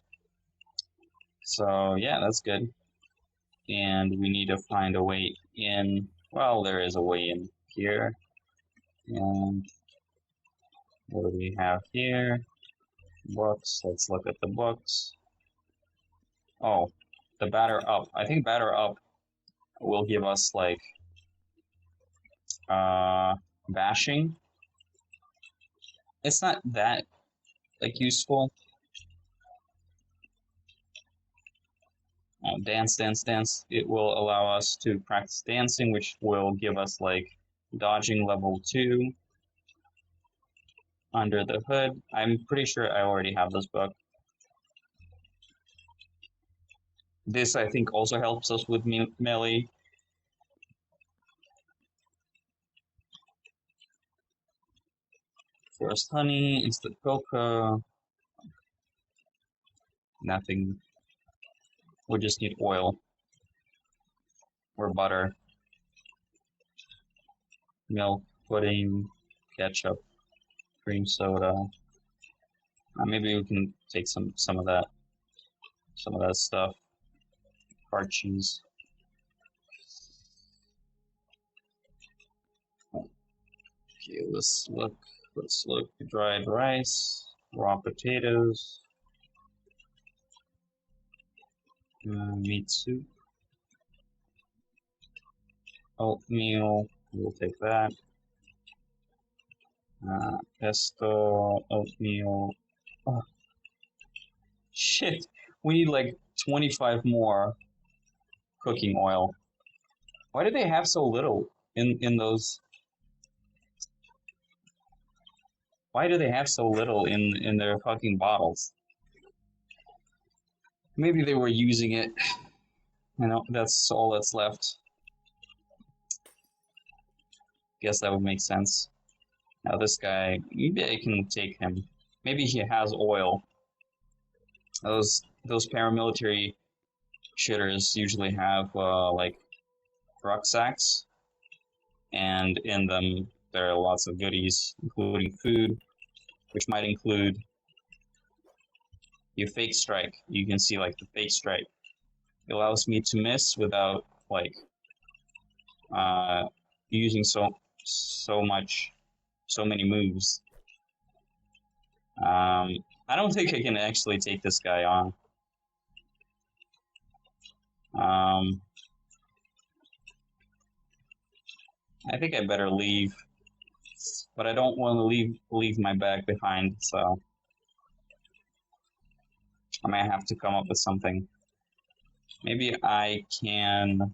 So yeah, that's good. And we need to find a way in. Well, there is a way in here. And what do we have here? Books. Let's look at the books. Oh, the batter up. I think batter up will give us like bashing. It's not that like useful. Dance, dance, dance. It will allow us to practice dancing, which will give us like dodging level 2 under the hood. I'm pretty sure I already have this book. This I think also helps us with melee. Forest honey, instant cocoa. Nothing. We just need oil or butter, milk, pudding, ketchup, cream soda. Maybe we can take some of that stuff. Hard cheese. Okay, let's look. Let's look. Dried rice, raw potatoes, meat soup, oatmeal. We'll take that. Pesto, oatmeal. Oh, shit. We need like 25 more cooking oil. Why do they have so little in those? Why do they have so little in their fucking bottles? Maybe they were using it. You know, that's all that's left. Guess that would make sense. Now this guy, maybe I can take him. Maybe he has oil. Those paramilitary shitters usually have like rucksacks, and in them there are lots of goodies, including food, which might include your fake strike. You can see like the fake strike. It allows me to miss without like uh, using so many moves. I don't think I can actually take this guy on. I think I better leave, but I don't want to leave my bag behind, so I might have to come up with something. Maybe I can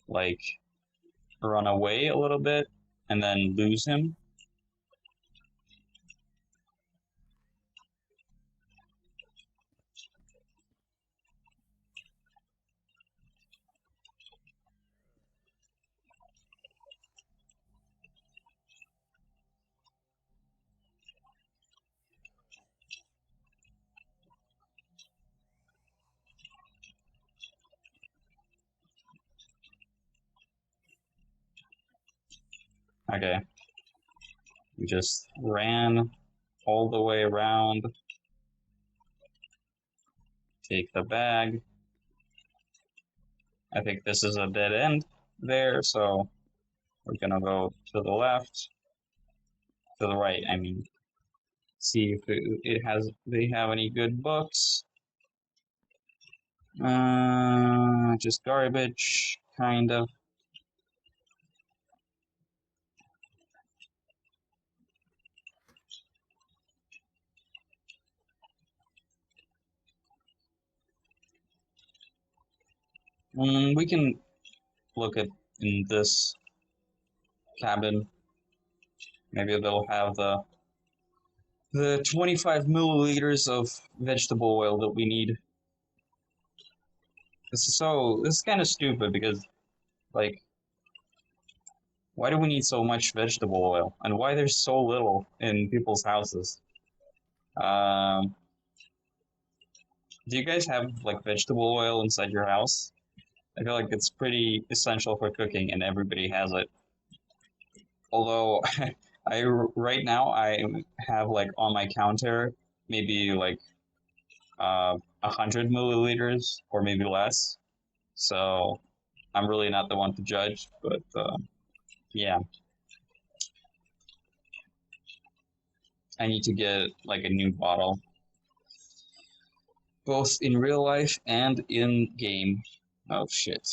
like run away a little bit and then lose him. Okay. We just ran all the way around. Take the bag. I think this is a dead end there, so we're gonna go to the left, to the right, I mean. See if they have any good books. Just garbage, kind of. We can look at in this cabin. Maybe they'll have the 25 milliliters of vegetable oil that we need. This is kind of stupid because, like, why do we need so much vegetable oil? And why there's so little in people's houses? Um, do you guys have, like, vegetable oil inside your house? I feel like it's pretty essential for cooking and everybody has it. Although, right now I have, like, on my counter, maybe, like, 100 milliliters or maybe less. So I'm really not the one to judge, but yeah, I need to get like a new bottle, both in real life and in game. Oh shit,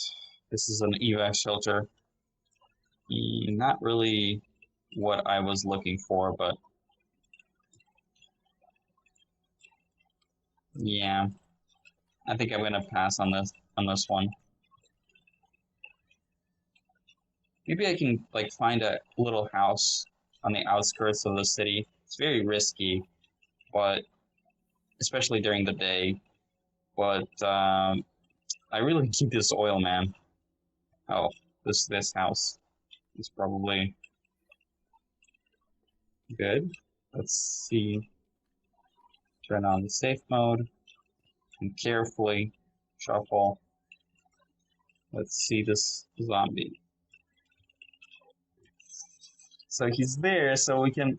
this is an evac shelter. Not really what I was looking for, but yeah, I think I'm gonna pass on this one. Maybe I can like find a little house on the outskirts of the city. It's very risky, but especially during the day. But I really keep this oil, man. Oh, this house is probably good. Let's see. Turn on the safe mode and carefully shuffle. Let's see this zombie. So he's there, so we can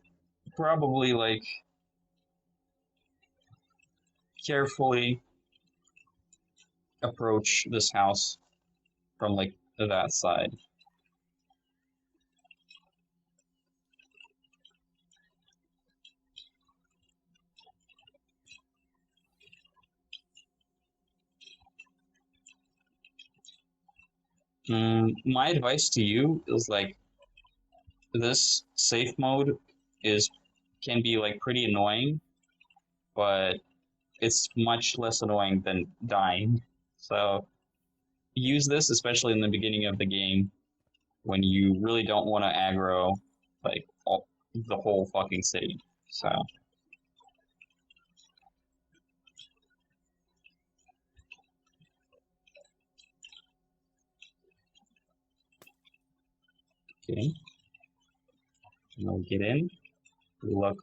probably like carefully approach this house from like that side. My advice to you is like this safe mode is can be like pretty annoying, but it's much less annoying than dying. So use this, especially in the beginning of the game, when you really don't want to aggro like the whole fucking city. So okay, we'll get in. We look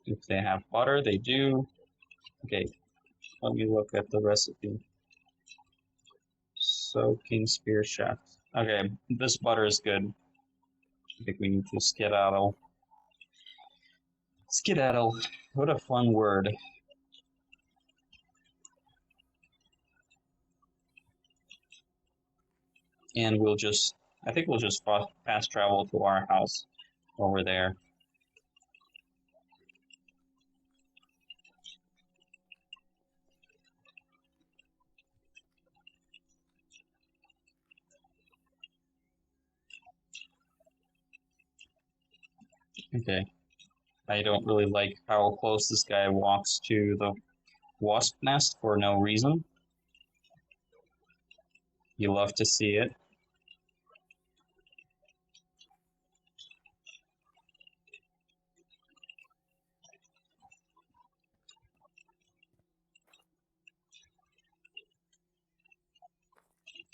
if they have butter. They do. Okay, let me look at the recipe. Soaking spear shaft. Okay, this butter is good. I think we need to skedaddle. Skedaddle. What a fun word. And we'll just, I think we'll just fast travel to our house over there. Okay. I don't really like how close this guy walks to the wasp nest for no reason. You love to see it.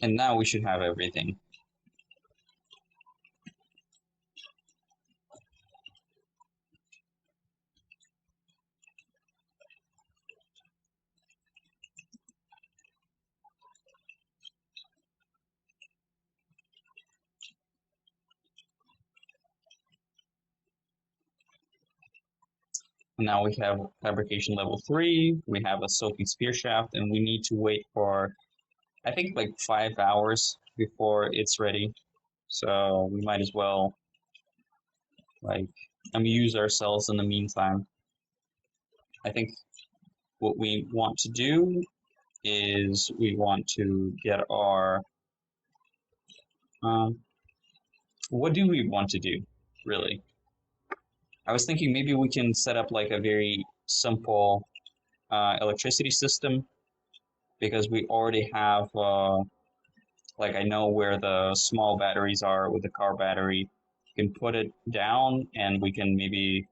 And now we should have everything. Now we have fabrication level 3, we have a soaking spear shaft, and we need to wait for, I think, like 5 hours before it's ready. So we might as well, like, amuse ourselves in the meantime. I think what we want to do is we want to get our, um, what do we want to do, really? I was thinking maybe we can set up like a very simple electricity system because we already have, like, I know where the small batteries are with the car battery. You can put it down and we can maybe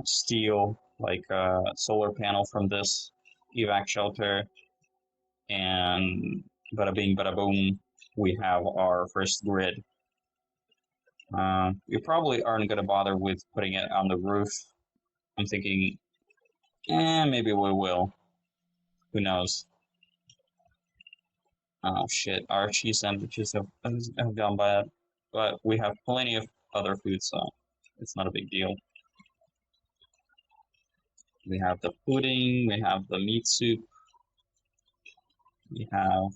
steal like a solar panel from this evac shelter, and bada bing, bada boom, we have our first grid. We probably aren't going to bother with putting it on the roof. I'm thinking, maybe we will. Who knows? Oh shit, our cheese sandwiches have gone bad. But we have plenty of other food, so it's not a big deal. We have the pudding, we have the meat soup, we have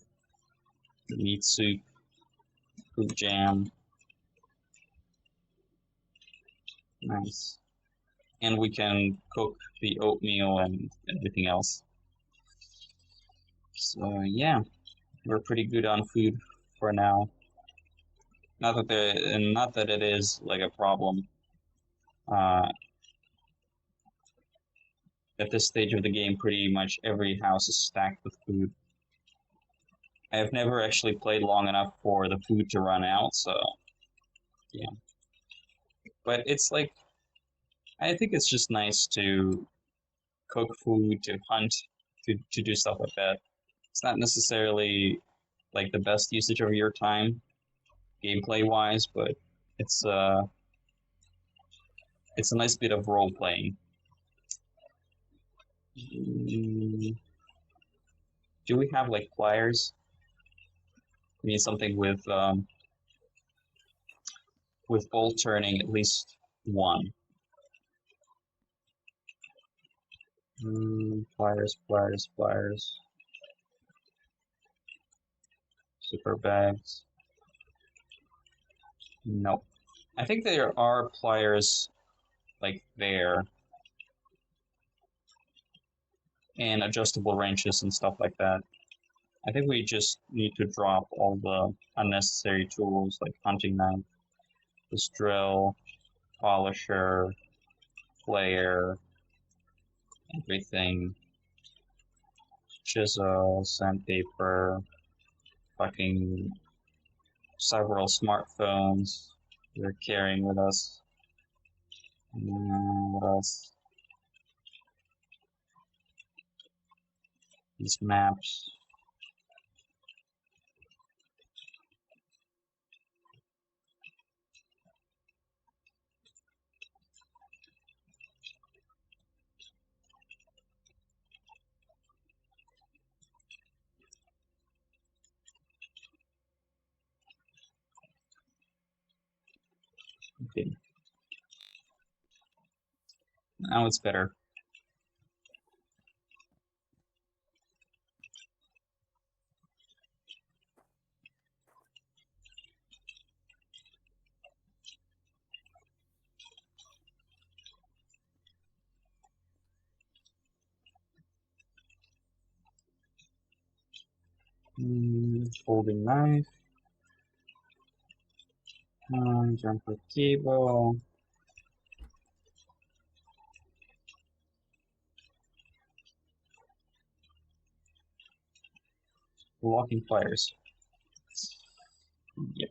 the meat soup, fruit jam. Nice. And we can cook the oatmeal and everything else. So yeah, we're pretty good on food for now. Not that it is like a problem. Uh, at this stage of the game, pretty much every house is stacked with food. I have never actually played long enough for the food to run out, so yeah. But it's like, I think it's just nice to cook food, to hunt, to do stuff like that. It's not necessarily like the best usage of your time, gameplay wise, but it's uh it's a nice bit of role playing. Do we have like pliers? We need something with bolt turning at least one. Pliers, pliers, pliers. Super bags. Nope. I think there are pliers like there, and adjustable wrenches and stuff like that. I think we just need to drop all the unnecessary tools like hunting knife, this drill, polisher, flail, everything, chisel, sandpaper, fucking several smartphones we're carrying with us. What else? These maps. Okay. Now it's better. Folding knife. Jumper cable. Locking pliers. Yep.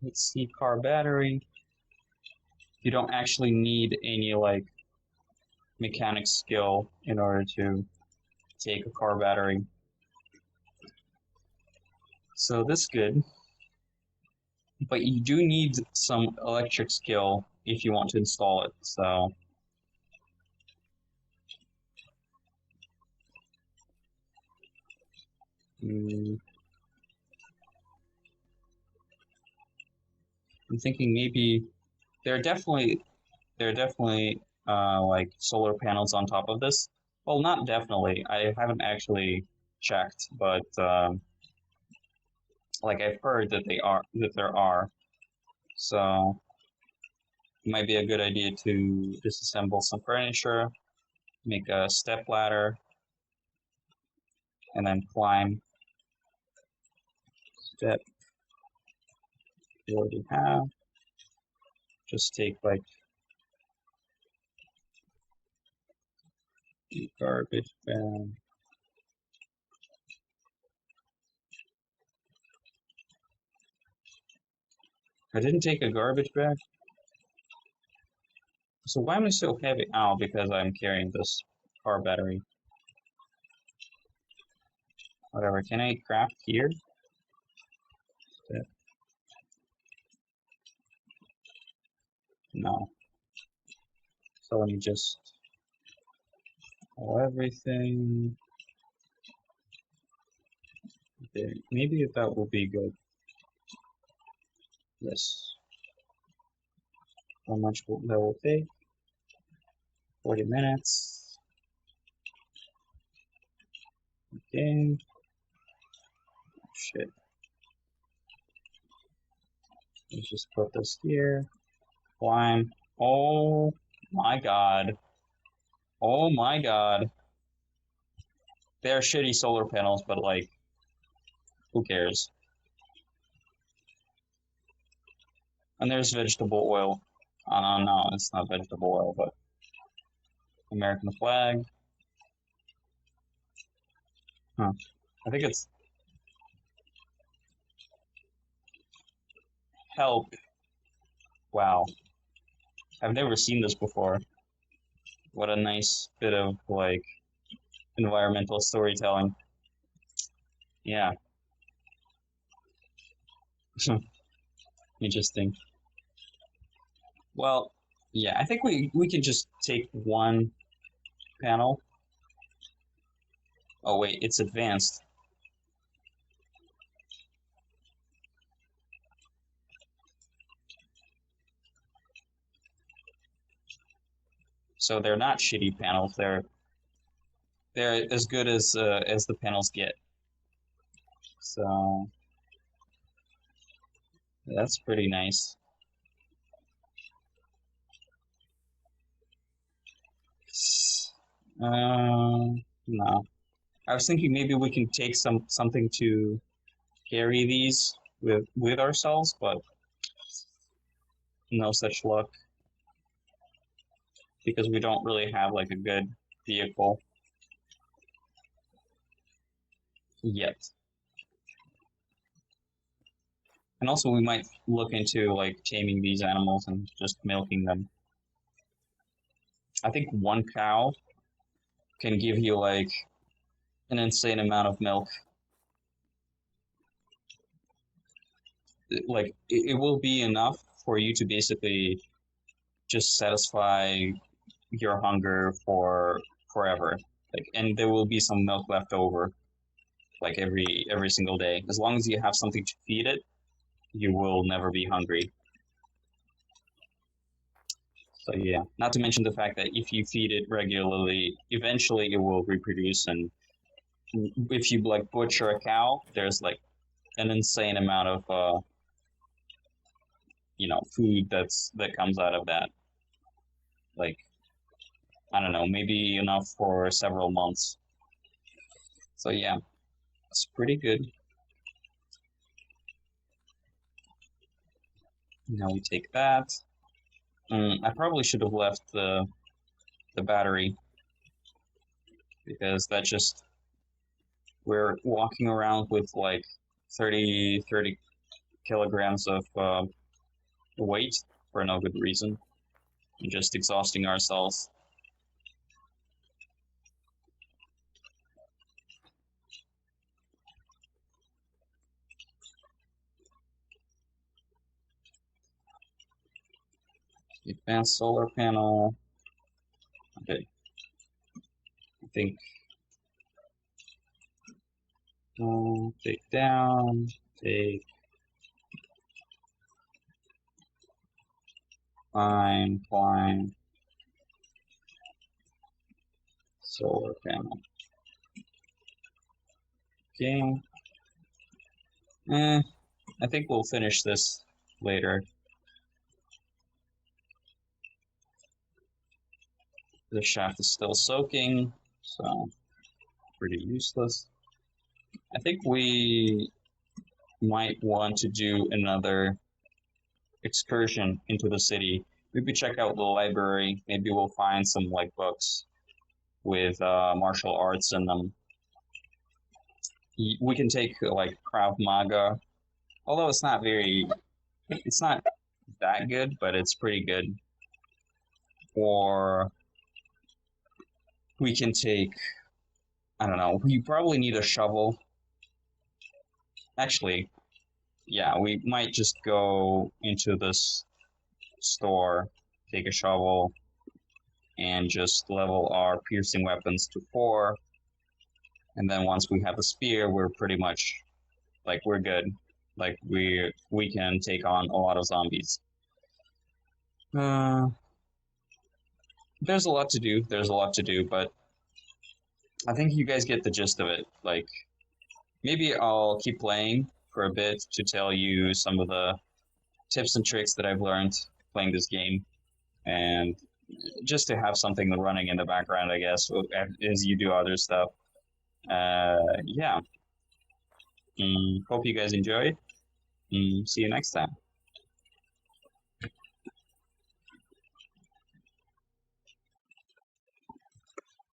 Let's see, car battery. You don't actually need any like mechanic skill in order to take a car battery. So this is good. But you do need some electric skill if you want to install it, so I'm thinking maybe there are definitely like solar panels on top of this. Well, not definitely. I haven't actually checked, but like I've heard that there are. So it might be a good idea to disassemble some furniture, make a step ladder, and then climb. Step you already have. Just take like garbage bag. I didn't take a garbage bag. So why am I so heavy? Oh, because I'm carrying this car battery. Whatever. Can I craft here? No. So let me just everything. Okay. Maybe that will be good. Yes. How much that will take? 40 minutes. Okay. Shit. Let's just put this here. Climb. Oh my god. Oh my god. They're shitty solar panels, but like, who cares? And there's vegetable oil. No, it's not vegetable oil, but American flag. Huh. I think it's help. Wow. I've never seen this before. What a nice bit of, like, environmental storytelling. Yeah. Interesting. Well, yeah, I think we can just take one panel. Oh, wait, it's advanced. So they're not shitty panels. They're as good as the panels get. So that's pretty nice. No. I was thinking maybe we can take something to carry these with ourselves, but no such luck because we don't really have like a good vehicle yet. And also, we might look into like taming these animals and just milking them. I think one cow can give you like an insane amount of milk. Like it will be enough for you to basically just satisfy your hunger for forever. Like, and there will be some milk left over, like every single day. As long as you have something to feed it, you will never be hungry. So yeah, not to mention the fact that if you feed it regularly, eventually it will reproduce. And if you like butcher a cow, there's like an insane amount of food that comes out of that. Like I don't know, maybe enough for several months. So yeah, it's pretty good. Now we take that. I probably should have left the battery because that just we're walking around with like 30 kilograms of weight for no good reason and just exhausting ourselves. Advanced solar panel. Okay. I think take down, take climb, solar panel. Okay. I think we'll finish this later. The shaft is still soaking, so pretty useless. I think we might want to do another excursion into the city. Maybe check out the library. Maybe we'll find some like books with martial arts in them. We can take like Krav Maga, although it's not that good, but it's pretty good. Or we can take, I don't know, we probably need a shovel. Actually, yeah, we might just go into this store, take a shovel, and just level our piercing weapons to 4. And then once we have a spear, we're pretty much like we're good. Like we can take on a lot of zombies. There's a lot to do. There's a lot to do, but I think you guys get the gist of it. Like maybe I'll keep playing for a bit to tell you some of the tips and tricks that I've learned playing this game, and just to have something running in the background, I guess, as you do other stuff. Yeah. Hope you guys enjoyed. See you next time.